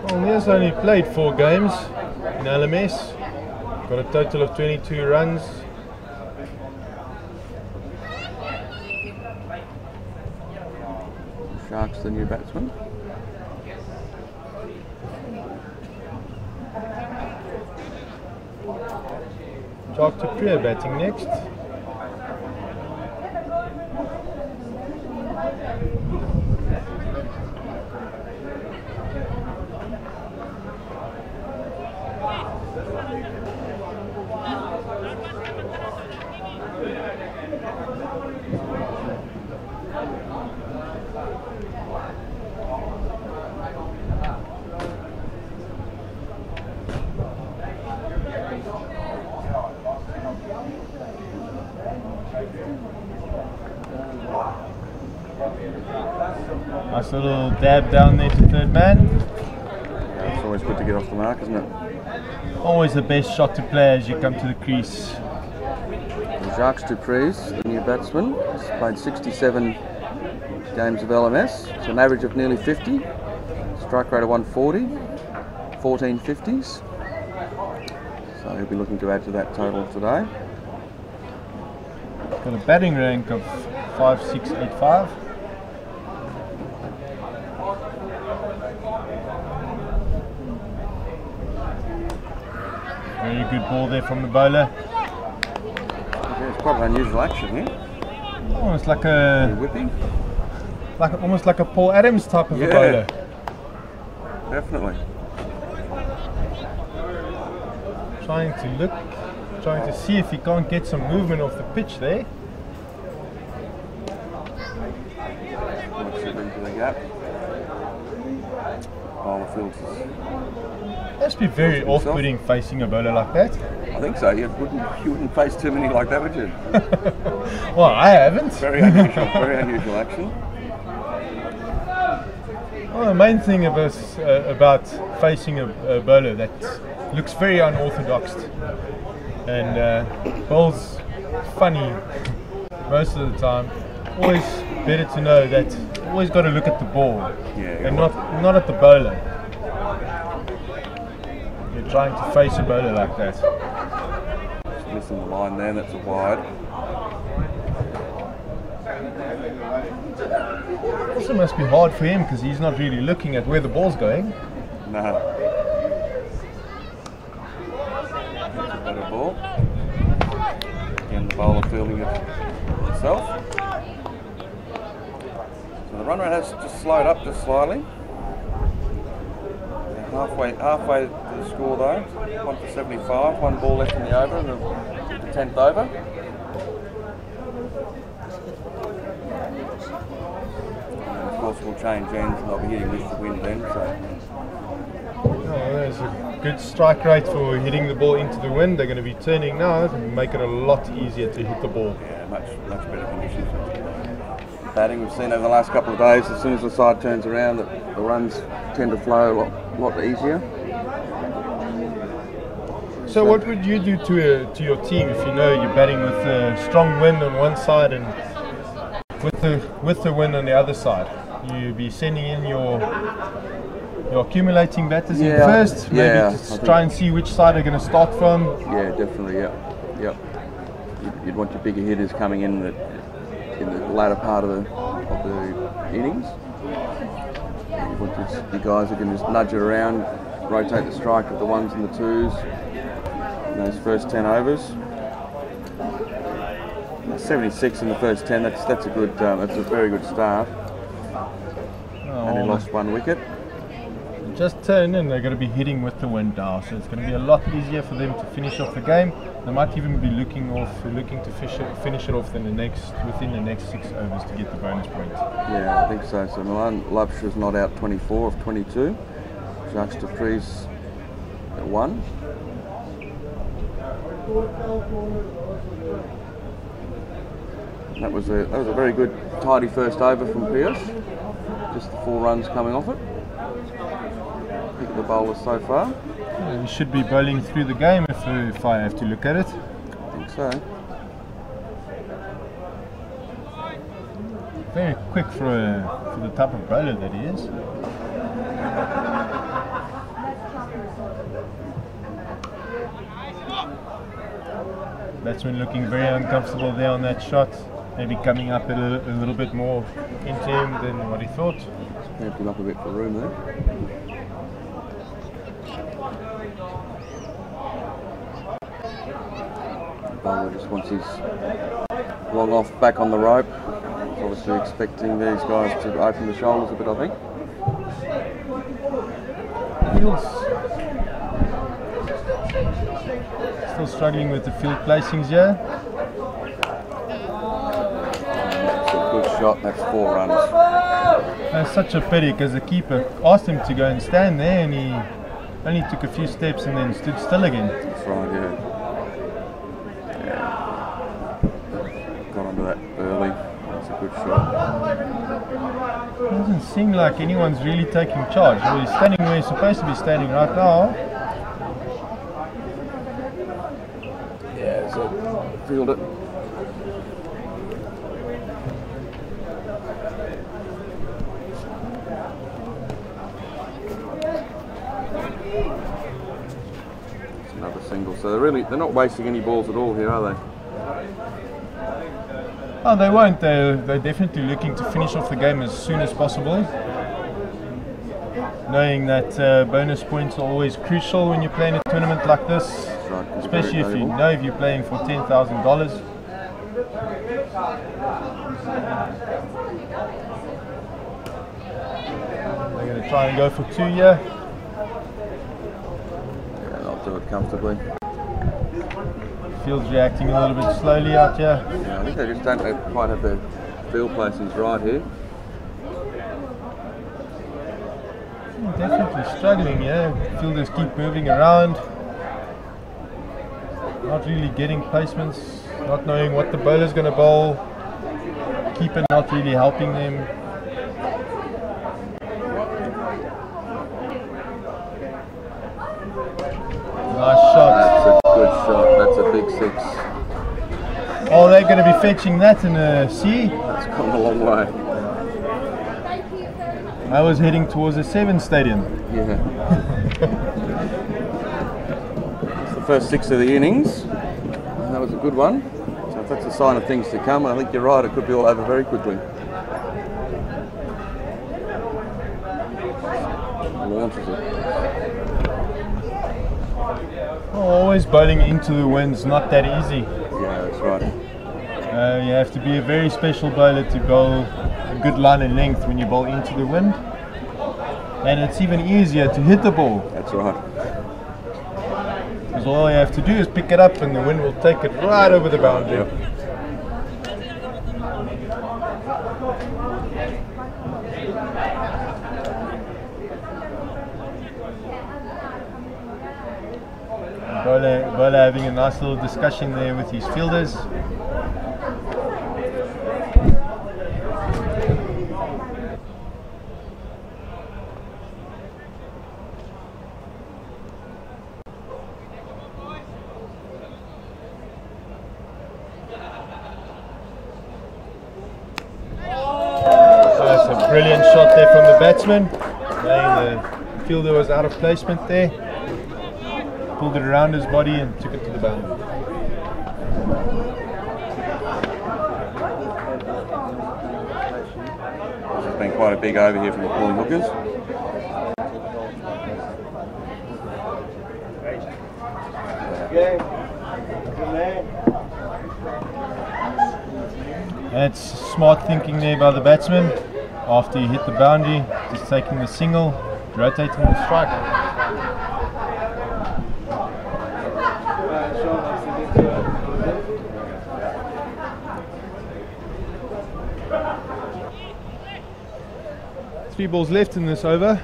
Well, Niels only played 4 games in LMS. Got a total of 22 runs. Sharks, the new batsman. Jacques du Preez batting next. Nice little dab down there to third man. Yeah, it's always good to get off the mark, isn't it? Always the best shot to play as you come to the crease. Jacques du Preez, the new batsman, has played 67 games of LMS. It's an average of nearly 50. Strike rate of 140, 14 50s. So he'll be looking to add to that total today. Got a batting rank of 5685. Very good ball there from the bowler. Yeah, it's quite an unusual action here. Almost like a Whipping. almost like a Paul Adams type of a bowler. Definitely. Trying to see if he can't get some movement off the pitch there. Looks into the gap. Bowler fields. Must be very off-putting facing a bowler like that. I think so. You wouldn't face too many like that, would you? Well, I haven't. Very unusual action. Well, the main thing about facing a bowler that looks very unorthodox and bowls funny most of the time. Always better to know that you always got to look at the ball and not at the bowler. You're trying to face a bowler like that. Just missing the line there. That's a wide. Also must be hard for him because he's not really looking at where the ball's going. No. That's a better ball. Again, the bowler fielding it himself. So the run rate has just slowed up just slightly. Halfway to the score though. 1 for 75. 1 ball left in the over, and the 10th over. And of course, we'll change ends, and I'll be hitting with the wind then. So. Oh, there's a good strike rate for hitting the ball into the wind. They're going to be turning now and make it a lot easier to hit the ball. Yeah, much better conditions. Batting we've seen over the last couple of days, as soon as the side turns around, the runs tend to flow a lot easier. So what would you do to your team if you know you're batting with a strong wind on one side and with the wind on the other side? You be sending in your accumulating batters in first, maybe just try and see which side are going to start from. Yeah, definitely. Yep. You'd want your bigger hitters coming in the latter part of the innings. You want your guys who can just nudge it around, rotate the strike of the ones and the twos in those first 10 overs. 76 in the first 10. That's a good. That's a very good start. And he lost 1 wicket. Just turn in, they're going to be hitting with the wind now, so it's going to be a lot easier for them to finish off the game. They might even be looking to finish it off within the next 6 overs to get the bonus point. Yeah, I think so. So Milan Lubsha's not out 24 of 22. Jacques Dupree's at 1. That was a very good tidy first over from Pierce. Just the 4 runs coming off it. Pick the bowlers so far. Yeah, he should be bowling through the game if I have to look at it. I think so. Very quick for the type of bowler that he is. Batsman looking very uncomfortable there on that shot. Maybe coming up a little bit more into him than what he thought. Moved him up a bit for room there. Bowler just wants his long off back on the rope. Obviously expecting these guys to open the shoulders a bit, I think. Still struggling with the field placings here. That's a good shot, that's 4 runs. That's such a pity because the keeper asked him to go and stand there and he only took a few steps and then stood still again. That's right, yeah. Got onto that early. That's a good shot. It doesn't seem like anyone's really taking charge. Well, he's standing where he's supposed to be standing right now. Yeah, so field it. It's another single. So they're not wasting any balls at all here, are they? Oh, they won't. They're definitely looking to finish off the game as soon as possible. Knowing that bonus points are always crucial when you're playing a tournament like this, Right, especially if you know if you're playing for $10,000. They're going to try and go for 2 here. Yeah, they'll do it comfortably. Field's reacting a little bit slowly out here. Yeah, I think they just don't quite have their field placings right here. Definitely struggling, yeah. Fielders keep moving around. Not really getting placements, not knowing what the bowler's going to bowl. Keeper not really helping them. Nice shot. That's a good shot, that's a big 6. Oh, they're going to be fetching that in a sea. That's gone a long way. I was heading towards the 7 stadium. Yeah. It's the first 6 of the innings. And that was a good one. So if that's a sign of things to come, I think you're right, it could be all over very quickly. Launches it. Oh, always bowling into the wind's not that easy. Yeah, that's right. You have to be a very special bowler to bowl a good line and length when you bowl into the wind. and it's even easier to hit the ball. That's right. Because all you have to do is pick it up and the wind will take it right over the boundary. Yep. Bowler having a nice little discussion there with his fielders. That's a brilliant shot there from the batsman. The fielder was out of placement there. Pulled it around his body and took it to the boundary. This has been quite a big over here from the pulling hookers. That's smart thinking there by the batsman. After you hit the boundary, just taking the single, rotating the strike. Three balls left in this over.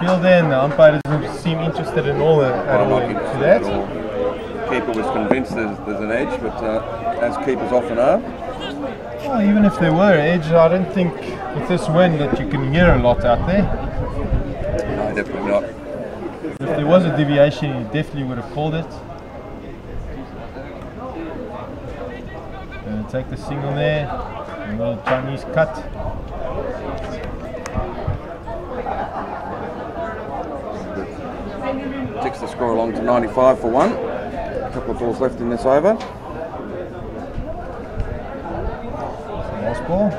Appeal there, and the umpire doesn't seem interested in all at all in that. Keeper was convinced there's an edge, but as keepers often are. Well, even if there were edge, I don't think with this wind that you can hear a lot out there. No, definitely not. If there was a deviation, he definitely would have called it. And take the single there, a little Chinese cut. Takes the score along to 95 for one. A couple of balls left in this over. Last ball.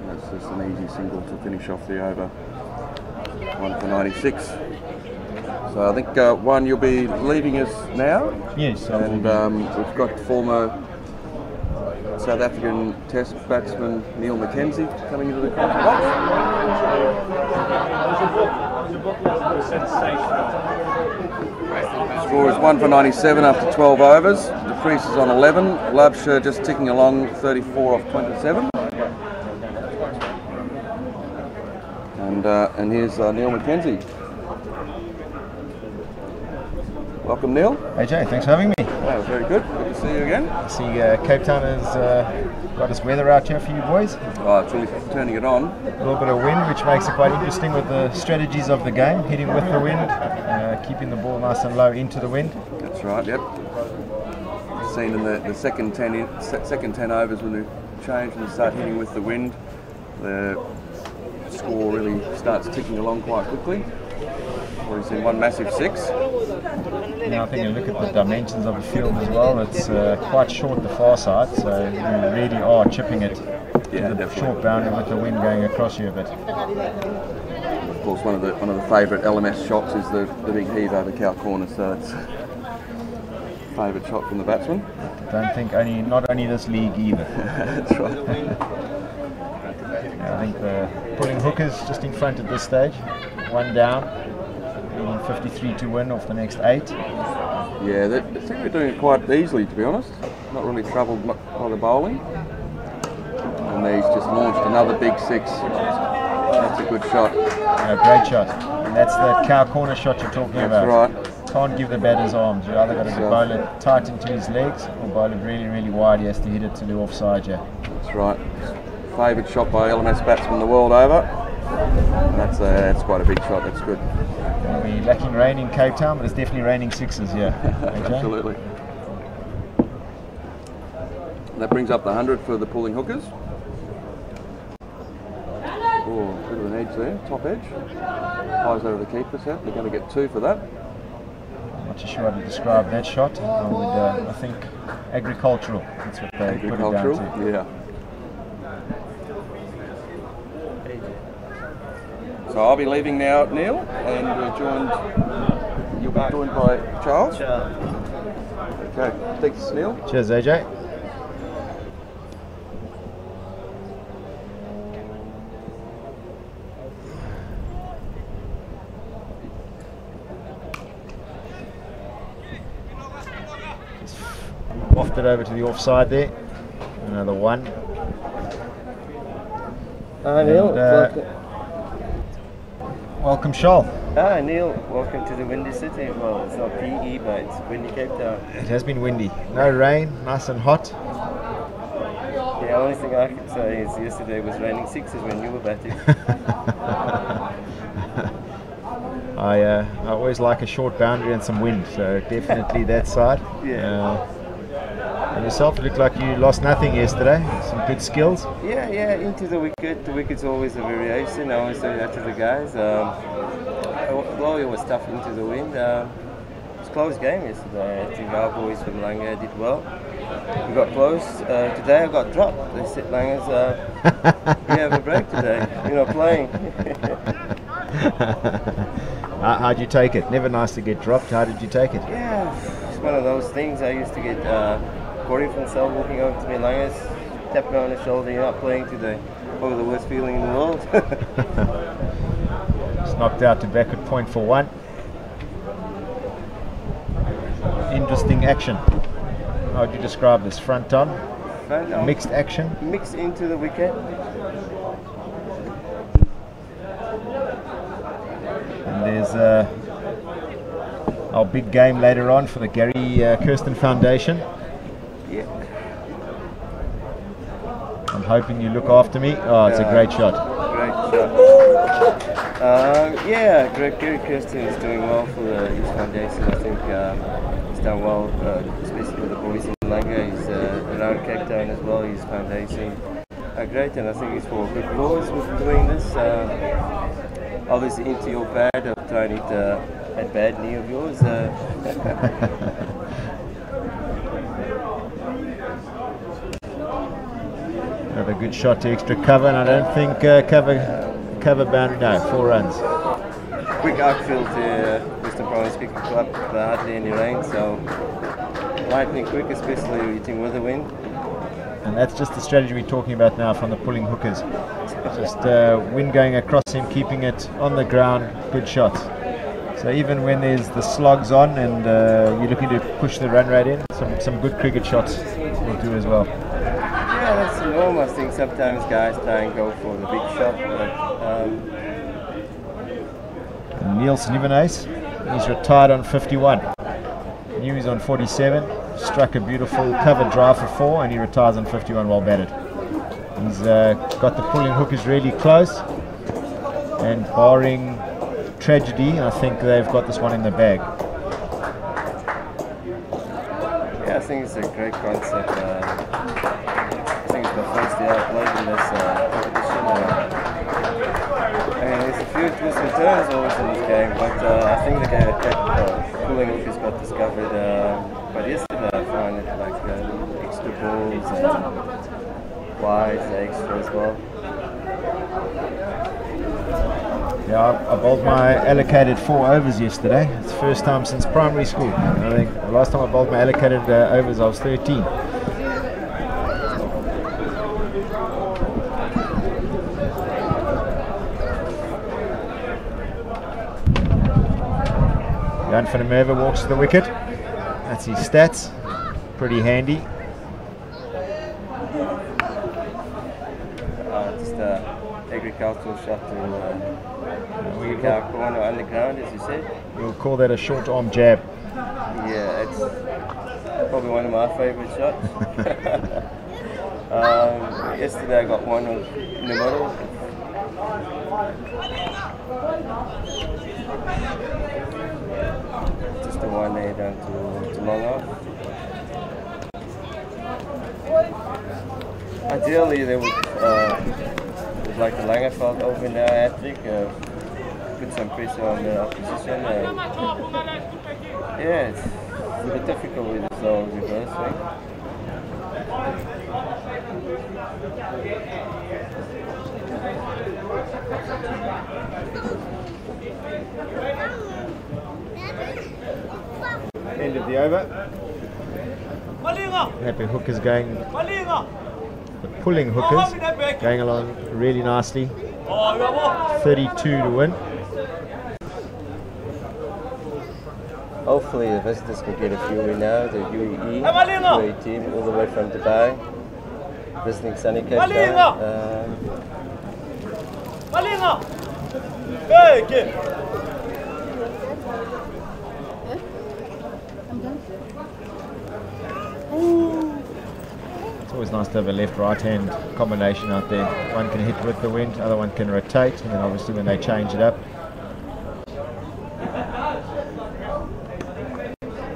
That's just an easy single to finish off the over. 1 for 96. So I think one, you'll be leaving us now. Yes. And we've got former South African Test batsman Neil Mackenzie coming into the commentary box. Score is 1 for 97 after 12 overs. The crease is on 11. Labshire just ticking along, 34 off 27. And here's Neil Mackenzie. Welcome, Neil. Hey Jay, thanks for having me. Oh, very good. Good to see you again. I see Cape Town has got its weather out here for you boys. Oh, it's really turning it on. A little bit of wind, which makes it quite interesting with the strategies of the game, hitting with the wind, keeping the ball nice and low into the wind. That's right, yep. Seen in the second 10 overs when they change and start hitting with the wind, the score really starts ticking along quite quickly. We've seen one massive 6. Now I think you look at the dimensions of the field as well, it's quite short the far side, so you really are chipping it to the short boundary with the wind going across you a bit. Of course, one of the favourite LMS shots is the big heave over cow corner, so it's favourite shot from the batsman. I don't think not only this league either. That's right. Yeah, I think the pulling hookers just in front at this stage, one down. 53 to win off the next 8. Yeah, I think they're doing it quite easily, to be honest. Not really troubled by the bowling. And he's just launched another big 6. That's a good shot. Yeah, great shot. And that's the cow corner shot you're talking about. That's right. Can't give the batter's arms. You either got to bowl it tight into his legs or bowl it really, really wide. He has to hit it to the offside. Yeah. That's right. Favoured shot by LMS batsman the world over. That's quite a big shot. That's good. It'll be lacking rain in Cape Town, but it's definitely raining 6s here. Okay? Absolutely. And that brings up the 100 for the pulling hookers. Oh, a bit of an edge there, top edge. Flies over the keeper's head. They're going to get 2 for that. I'm not too sure how to describe that shot. I think agricultural. That's what they put it down to. Yeah. So I'll be leaving now, Neil, and you'll be joined by Charles. Okay, thanks, Neil. Cheers, AJ. Wafted over to the offside there. Another one. Hi Neil. Welcome, Charles. Hi Neil, welcome to the windy city. Well, it's not PE, but it's windy Cape Town. It has been windy. No rain, nice and hot. The only thing I can say is yesterday was raining sixes when you were batting. I always like a short boundary and some wind, so definitely that side. Yeah. And yourself, it looked like you lost nothing yesterday. Some good skills. Yeah, into the wicket. The wicket's always a variation. I always say that to the guys. Although it was tough into the wind, it was a close game yesterday. I think our boys from Langa did well. We got close. Today I got dropped. They said, Langas, you have a break today. You're not playing. How'd you take it? Never nice to get dropped. How did you take it? Yeah, it's one of those things. I used to get Corey from Cell walking over to me, Langas, tapping me on the shoulder, you're not playing today. Probably the worst feeling in the world. Just knocked out to back at point for one. Interesting action. How would you describe this? Front on? Mixed action? Mixed into the wicket. And there's our big game later on for the Gary Kirsten Foundation. Yeah. I'm hoping you look after me. Oh, it's a great shot. Great shot. Yeah, Gary Kirsten is doing well for the Youth Foundation. I think he's done well, especially with the boys in Langa. He's around Cape Town as well, his foundation. Great, and I think it's for a good cause with doing this. Obviously into your pad of trying to hit that bad knee of yours. Another good shot to extra cover, and I don't think cover boundary. No, 4 runs. Quick outfield to Western Province Cricket Club. Hardly any rain, so lightning quick, especially hitting with the wind. And that's just the strategy we're talking about now from the pulling hookers. Just wind going across him, keeping it on the ground, good shots. So even when there's the slogs on and you're looking to push the run rate in, some good cricket shots will do as well. Yeah, that's the norm. I think sometimes guys try and go for the big shot, but Neil Snivenace, he's retired on 51. New is on 47. Struck a beautiful cover drive for 4, and he retires on 51 well batted. He's got the pulling hookers really close, and barring tragedy, I think they've got this one in the bag. Yeah, I think it's a great concept. I think it's the first year I've played in this competition. And there's a few twists and turns always in this game, but I think the pulling hookers got discovered. But yesterday I found it like extra balls and wides, extra as well. Yeah, I bowled my allocated 4 overs yesterday. It's the first time since primary school. I think the last time I bowled my allocated overs I was 13. Jan van der Merwe walks to the wicket. That's his stats. Pretty handy. Just agricultural shot to kick our corner underground, as you said. We'll call that a short arm jab. Yeah, it's probably one of my favourite shots. Yesterday I got one in the middle. Just the one there down to long off. Ideally, they would like the Langeveld open now, hat-trick, put some pressure on the opposition. Yeah, it's a bit difficult with the slow reverse swing. End of the over. Happy hookers going, the pulling hookers going along really nicely. 32 to win. Hopefully the visitors can get a few in now. The UAE team all the way from Dubai, visiting sunny Cape Town. It's always nice to have a left-right hand combination out there. One can hit with the wind, other one can rotate, and then obviously when they change it up.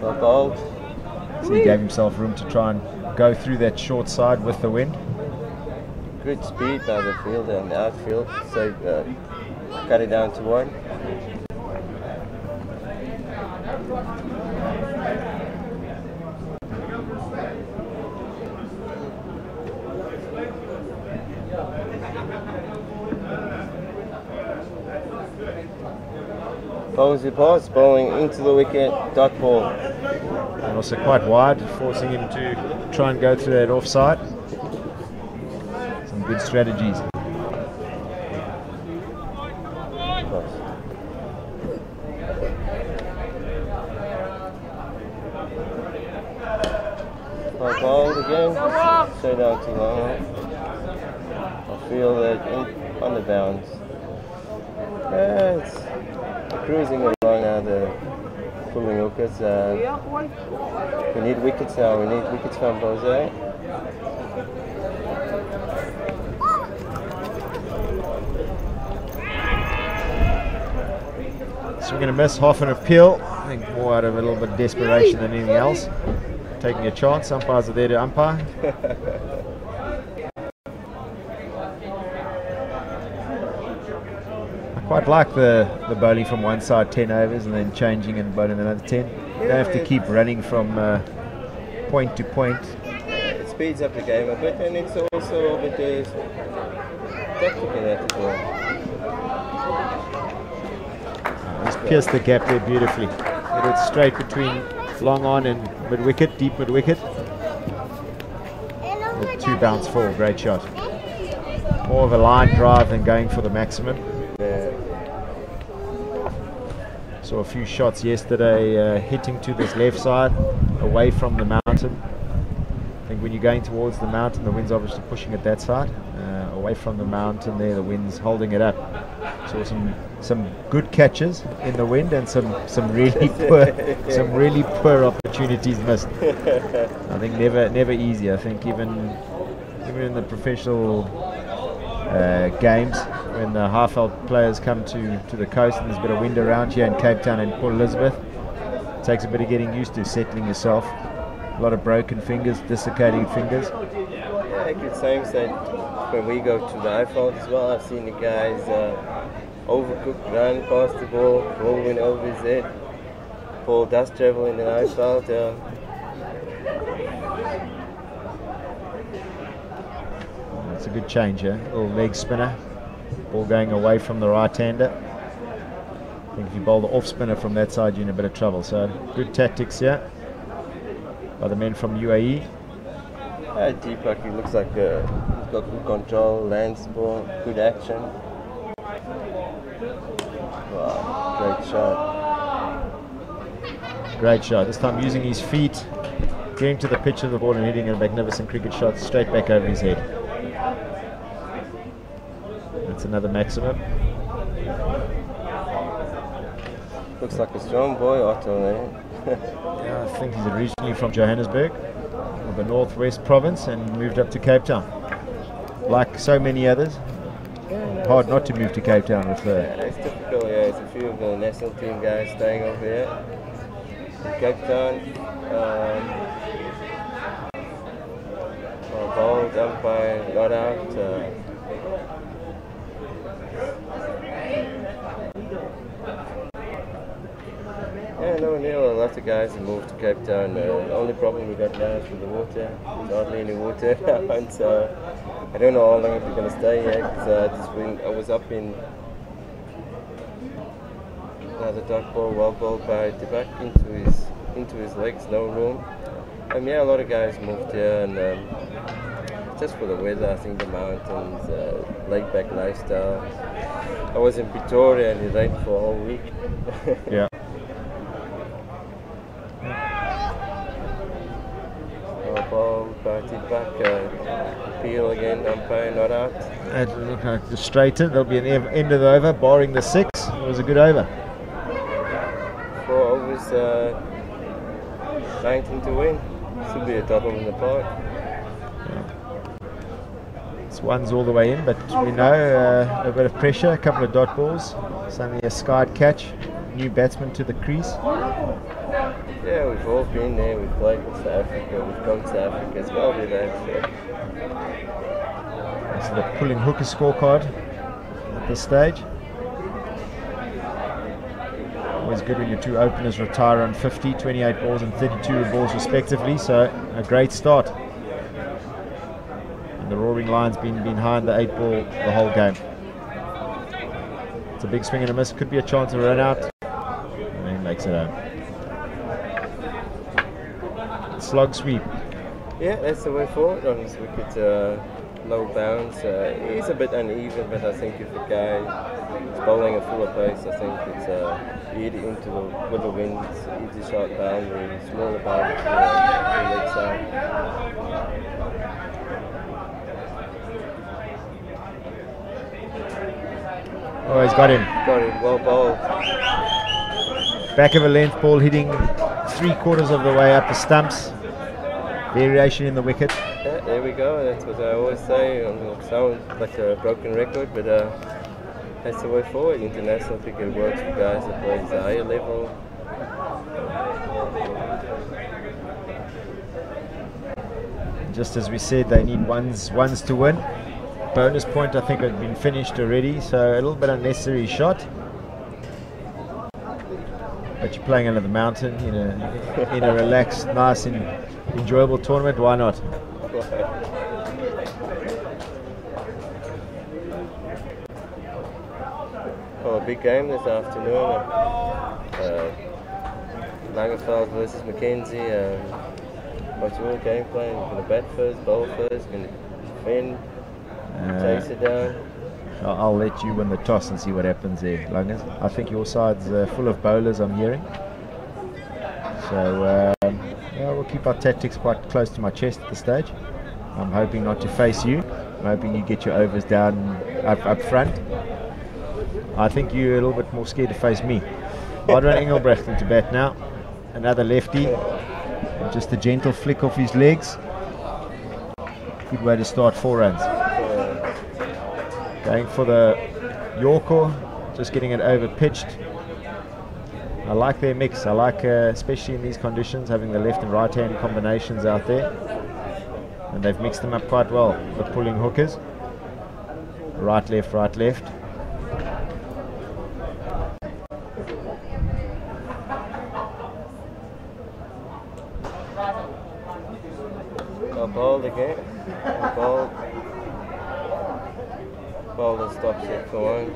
Well bowled. So he gave himself room to try and go through that short side with the wind. Good speed by the fielder and the outfield, so cut it down to 1. Posey pass, bowling into the wicket, dot ball. And also quite wide, forcing him to try and go through that offside. Some good strategies. Well bowled again, straight down to long. I feel that on the bounce. It's cruising along now, the pulling hookers. We need wickets now, we need wickets from Bose. So we're going to miss half an appeal. I think more out of a little bit of desperation than anything else. Taking a chance, umpires are there to umpire. Quite like the bowling from one side 10 overs and then changing and bowling another 10. You don't have to keep running from point to point. It speeds up the game a bit, and it's also a bit tactical as well. He's pierced the gap there beautifully. Hit it straight between long on and mid wicket, deep mid wicket. With 2 bounce 4, great shot. More of a line drive than going for the maximum. Saw a few shots yesterday hitting to this left side, away from the mountain. I think when you're going towards the mountain, the wind's obviously pushing it that side. Away from the mountain there, the wind's holding it up. Saw some good catches in the wind and some really poor opportunities missed. I think never easy. I think even in the professional games, when the half-out players come to the coast and there's a bit of wind around here in Cape Town and Port Elizabeth, it takes a bit of getting used to settling yourself. A lot of broken fingers, dislocating fingers. Yeah, I could say that when we go to the IFL as well, I've seen the guys overcook, run past the ball went over his head, ball dust travel in the IFL. It's a good change here, little leg spinner. Ball going away from the right-hander. I think if you bowl the off-spinner from that side, you're in a bit of trouble. So good tactics here by the men from UAE. Deepak, he looks like he's got good control, lands the ball, good action. Wow, great shot. Great shot. This time using his feet, getting to the pitch of the ball and hitting a magnificent cricket shot straight back over his head. That's another maximum. Looks like a strong boy, Otto, man. Yeah, I think he's originally from Johannesburg, or the Northwest Province, and moved up to Cape Town. Like so many others, hard not to move to Cape Town with Yeah, it's typical, yeah. It's a few of the national team guys staying over here in Cape Town. Bowled, umpire, not out. Yeah, no, Neil, a lot of guys have moved to Cape Town. The only problem we got now is with the water. There's hardly any water, and so I don't know how long we're going to stay here. Because I was up in Another dot ball, well balled by Dibak into his legs, no room. Yeah, a lot of guys moved here, and just for the weather, I think the mountains, laid-back lifestyle. I was in Pretoria and it rained for a whole week. Yeah. Ball by Dibak, Peel again, umpire not out. It looked like the straighten. There'll be an end of the over, barring the 6. It was a good over. 4 overs, 19 to win. Should be a double in the park. This one's all the way in, but we know a bit of pressure, a couple of dot balls, suddenly a skied catch, new batsman to the crease. Yeah, we've all been there, we've played in South Africa, we've gone to South Africa as well with that. So the pulling hooker scorecard at this stage. Always good when your two openers retire on 50, 28 balls and 32 balls respectively, so a great start. And the Roaring Lions been behind the 8 ball the whole game. It's a big swing and a miss, could be a chance of a run out, and he makes it home. Slug sweep. Yeah, that's the way forward on his wicket. Low bounce. He's a bit uneven, but I think if the guy is bowling a fuller pace, I think it's hit into with the wind, easy shot boundary, smaller boundary to the leg side. Oh, he's got him. Got him, well bowled. Back of a length ball hitting 3/4 of the way up the stumps. Variation in the wicket. Yeah, there we go. That's what I always say. It sounds like a broken record, but that's the way forward. International cricket works for guys that play at a higher level. Just as we said, they need ones to win. Bonus point, I think, had been finished already, so a little bit unnecessary shot. But you're playing under the mountain in a relaxed, nice and enjoyable tournament, why not? Oh, a big game this afternoon. Langerveld versus Mackenzie. What's your game plan? You're going to bat first, bowl first, going to defend, chase it down? I'll let you win the toss and see what happens there, Langas. I think your side's full of bowlers, I'm hearing. So yeah, we'll keep our tactics quite close to my chest at this stage. I'm hoping not to face you. I'm hoping you get your overs down up front. I think you're a little bit more scared to face me. Adrian Engelbrecht into bat now. Another lefty. And just a gentle flick off his legs. Good way to start 4 runs. Going for the Yorker, just getting it over pitched. I like their mix. I like, especially in these conditions, having the left and right hand combinations out there. And they've mixed them up quite well. The pulling hookers. Right, left, right, left. Bowled again. Bowled. Bowler stops it for 1.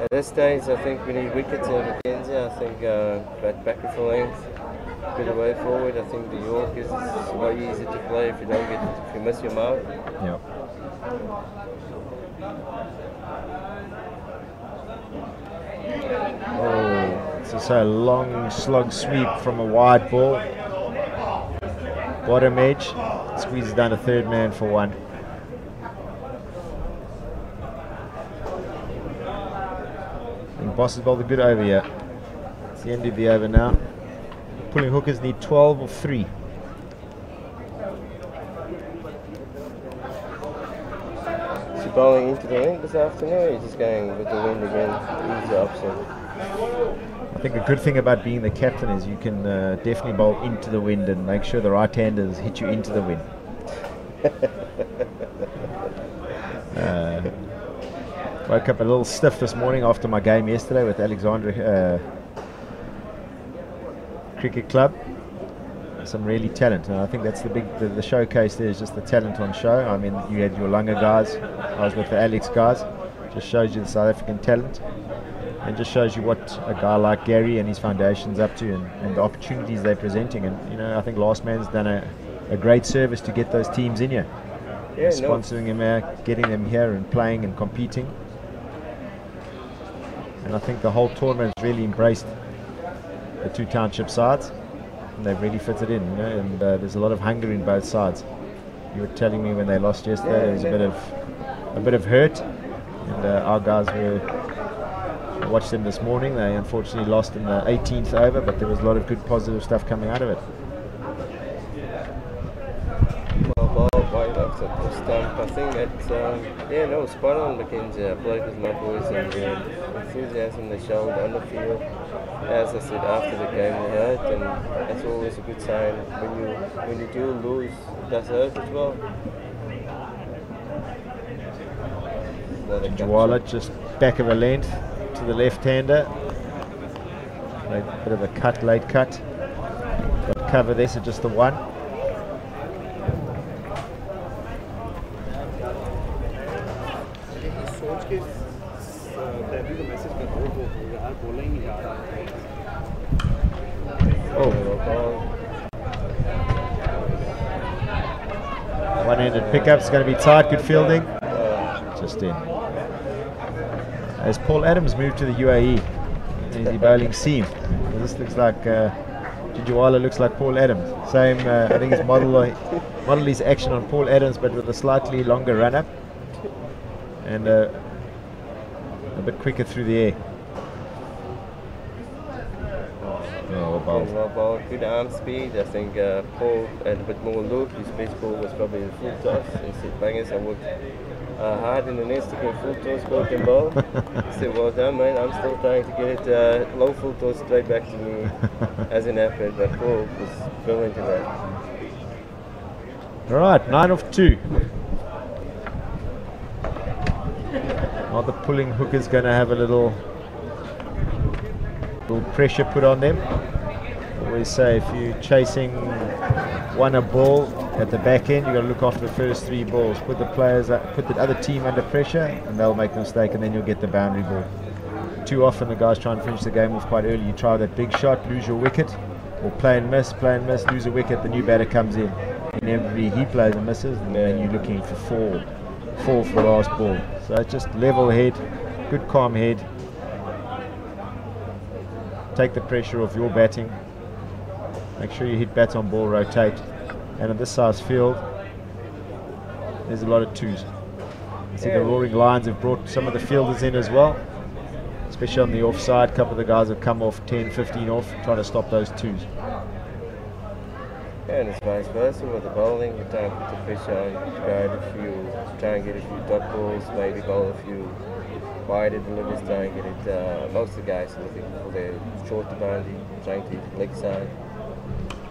At this stage, I think we need wickets in Mackenzie. I think back for length, bit of way forward. I think the York is a lot easier to play if you miss your mark. Yeah. Oh, it's just a long slug sweep from a wide ball. Bottom edge, squeezes down a third man for 1. Boss has bowled a good over here. It's the end of the over now. Pulling hookers need 12 or 3. Is he bowling into the wind this afternoon, or is he just going with the wind again? Easy option. I think a good thing about being the captain is you can definitely bowl into the wind and make sure the right-handers hit you into the wind. Woke up a little stiff this morning after my game yesterday with Alexandra Cricket Club. Some really talent, and I think that's the showcase there is just the talent on show. I mean, you had your Langa guys, I was with the Alex guys, just shows you the South African talent. and just shows you what a guy like Gary and his foundation's up to, and the opportunities they're presenting. And you know, I think Last Man's done a great service to get those teams in here, sponsoring them out, getting them here and playing and competing. And I think the whole tournament has really embraced the two township sides, and they've really fitted in, you know, and there's a lot of hunger in both sides. You were telling me when they lost yesterday, there was a bit of hurt, and our guys I watched them this morning. They unfortunately lost in the 18th over, but there was a lot of good positive stuff coming out of it. I think that, spot on, Mackenzie. I played with my boys, and the enthusiasm they showed on the field. As I said, after the game they hurt, and that's always a good sign. When you do lose, it does hurt as well. Jawala just back of a length to the left-hander. A bit of a cut, late cut. Got cover there, so just the one. One-handed pickup's going to be tight, good fielding. Just in. As Paul Adams moved to the UAE, is he bowling seam? This looks like Jujuwala looks like Paul Adams. Same, I think he's modeled his action on Paul Adams, but with a slightly longer run-up and a bit quicker through the air. Well, good arm speed. I think Paul had a bit more look. His best ball was probably the full toss. He said, Bangers, I worked hard in the nest to get full toss, broken ball. He said, well done, mate. I'm still trying to get it low full toss straight back to me as an effort, but Paul was brilliant in that. Alright, 9 of 2. Now the pulling hooker's going to have a little pressure put on them. Always say if you're chasing a ball at the back end, you've got to look after the first 3 balls. Put the other team under pressure, and they'll make a mistake, and then you'll get the boundary ball. Too often the guys try and finish the game off quite early. You try that big shot, lose your wicket, or play and miss, lose a wicket, the new batter comes in. Inevitably he plays and misses, and then you're looking for four for the last ball. So just level head, good calm head. Take the pressure off your batting. Make sure you hit bats on ball, rotate. And at this size field, there's a lot of 2s. I see the Roaring Lions have brought some of the fielders in as well, especially on the offside. A couple of the guys have come off 10, 15 off, trying to stop those 2s. Yeah, and it's vice versa with the bowling. You try and put the pressure on, try and get a few dot balls, maybe bowl a few wider deliveries, try and get it. Most of the guys are looking for their shorter boundary, trying to hit the leg side.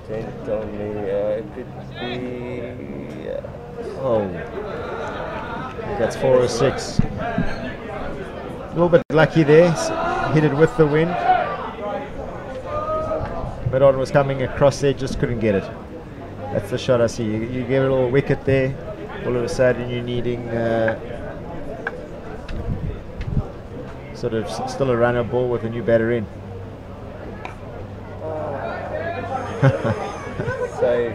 Jen told me it could be. That's 4 or 6. A little bit lucky there, hit it with the wind. Mid-on was coming across there, just couldn't get it. That's the shot I see. You get a little wicket there, all of a sudden you're needing sort of still a runner ball with a new batter in. So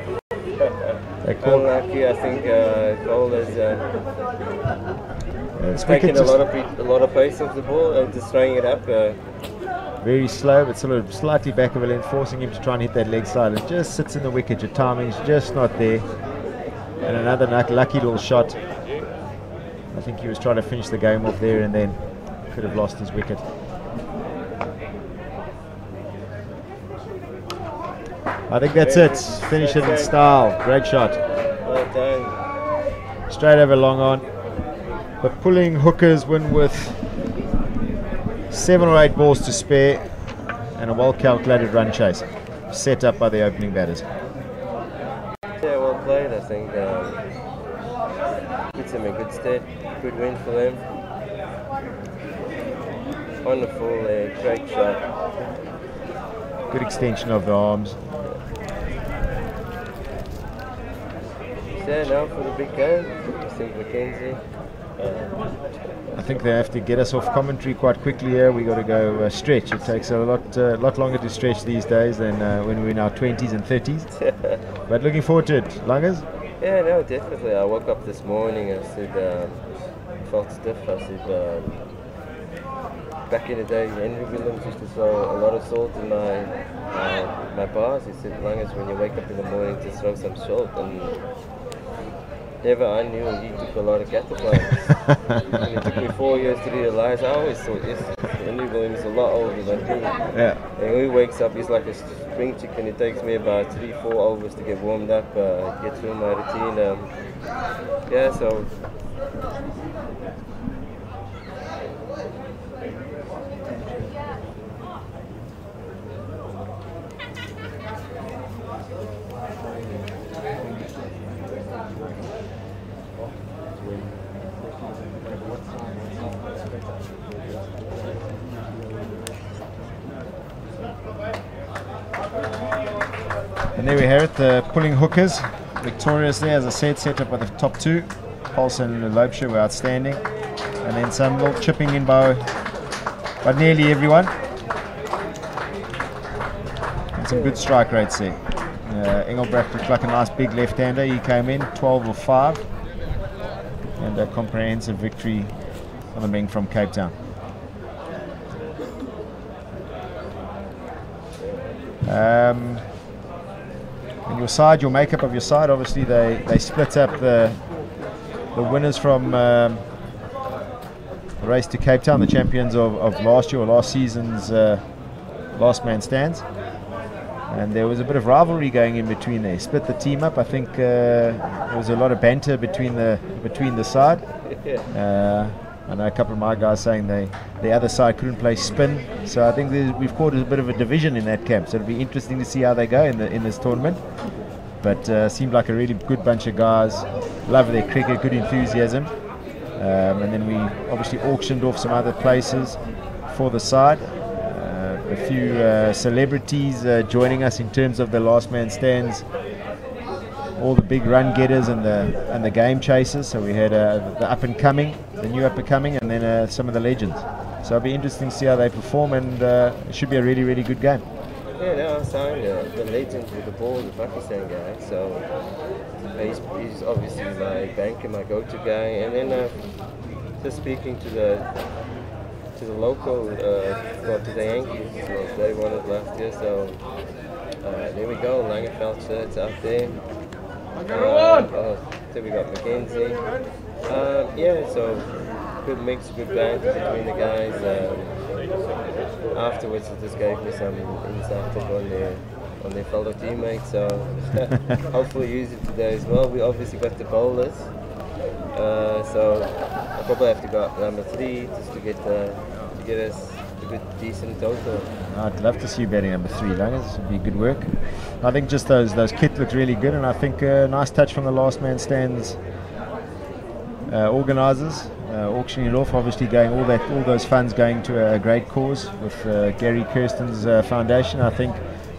unlucky, I think bowlers taking a lot of pace off the ball and just throwing it up. Very slow, but sort of slightly back of a length, forcing him to try and hit that leg side. It just sits in the wicket. Your timing's just not there. And another lucky little shot. I think he was trying to finish the game off there and then could have lost his wicket. I think that's it. Finish it in style. Great shot. Well done. Straight over long on. The pulling hookers win with 7 or 8 balls to spare and a well-calculated run chase set up by the opening batters. Yeah, well played. I think puts them in good stead. Good win for them. Wonderful, great shot. Good extension of the arms. Yeah, now for the big game. I think Mackenzie. I think they have to get us off commentary quite quickly here. We got to go stretch. It takes a lot longer to stretch these days than when we were in our 20s and 30s. But looking forward to it. Langas? Yeah, no, definitely. I woke up this morning and said, felt stiff. I said, back in the day, Henry Williams used to throw a lot of salt in my bars. He said, Langas, when you wake up in the morning, to throw some salt. And never I knew he took a lot of caterpillars. And it took me 4 years to realize. I always thought, yes, Henry Williams is a lot older than me. Yeah. And when he wakes up, he's like a spring chicken. It takes me about 3-4 hours to get warmed up, get through my routine. Yeah, so. And there we have it, the pulling hookers. Victorious there, as I said, set up with the top two. Paulson and Loebscher were outstanding. And then some little chipping in by nearly everyone. And some good strike rates there. Engelbrecht looked like a nice big left-hander. He came in 12 of 5. And a comprehensive victory on the Ming from Cape Town. On your side, your makeup of your side, obviously they split up the winners from the race to Cape Town, the champions of last year or last season's last man stands. And there was a bit of rivalry going in between there. Split the team up. I think there was a lot of banter between the side. I know a couple of my guys saying the other side couldn't play spin, so I think we've caught a bit of a division in that camp. So it'll be interesting to see how they go in this tournament. But seemed like a really good bunch of guys. Love their cricket, good enthusiasm. And then we obviously auctioned off some other places for the side. A few celebrities joining us in terms of the last man stands. All the big run getters and the game chasers. So we had the up and coming, the new up and coming, and then some of the legends. So it'll be interesting to see how they perform, and it should be a really, really good game. Yeah, no, I'm saying the legend with the ball, the Pakistan guy. So he's obviously my banker, my go-to guy, and then just speaking to the local, to the Yankees. They won it last year, so there we go. Langenfeld shirts out there. So we got Mackenzie. Yeah, so good mix, good banter between the guys. Afterwards, it just gave me some insight on their fellow teammates. So hopefully use it today as well. We obviously got the bowlers, so I'll probably have to go up number 3 just to get us a good decent total. I'd love to see you batting number 3, Langas. It'd be good work. I think just those kit looked really good, and I think a nice touch from the last man stands organisers, auctioning it off. Obviously, going all those funds going to a great cause with Gary Kirsten's foundation. I think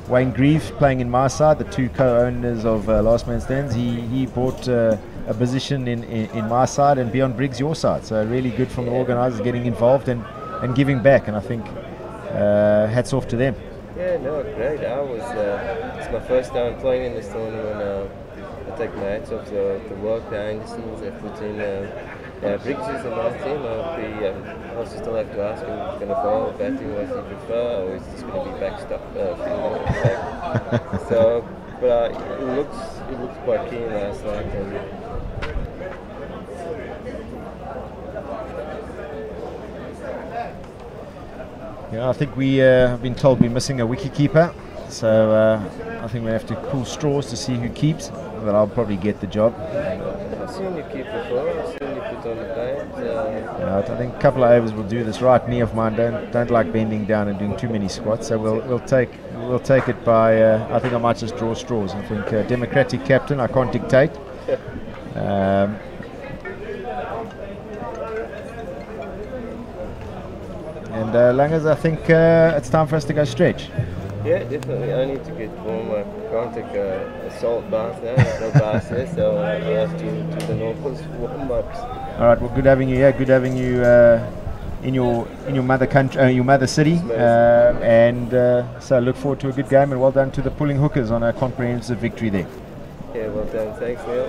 Wayne Grieve playing in my side, the 2 co-owners of Last Man Stands. He bought a position in my side, and Beyond Briggs your side. So really good from the organisers getting involved and giving back, and I think hats off to them. Yeah, no, great. It's my first time playing in this tournament. I take my hats off to the work the Andersons have put in. Briggs is a nice team. I'll still have to ask him if he's going to bowl, batting, what he prefer, or is he just going to be backstop, back. So, but it looks quite keen last night. Yeah, I think we have been told we're missing a wicket-keeper, so I think we have to pull straws to see who keeps, but I'll probably get the job. I've seen you keep before, I've seen you put on the plate. I think a couple of overs will do. This right knee of mine don't like bending down and doing too many squats, so we'll take it by. I think I might just draw straws. I think democratic captain, I can't dictate. And Langas, I think it's time for us to go stretch. Yeah, definitely. I need to get warm. I can't take a salt bath now. There's no bath there, so I'll have to do the normal warm ups. All right. Well, good having you. Yeah, good having you in your mother country, your mother city, and so I look forward to a good game. And well done to the Pulling Hookers on a comprehensive victory there. Yeah, well done. Thanks, Neil.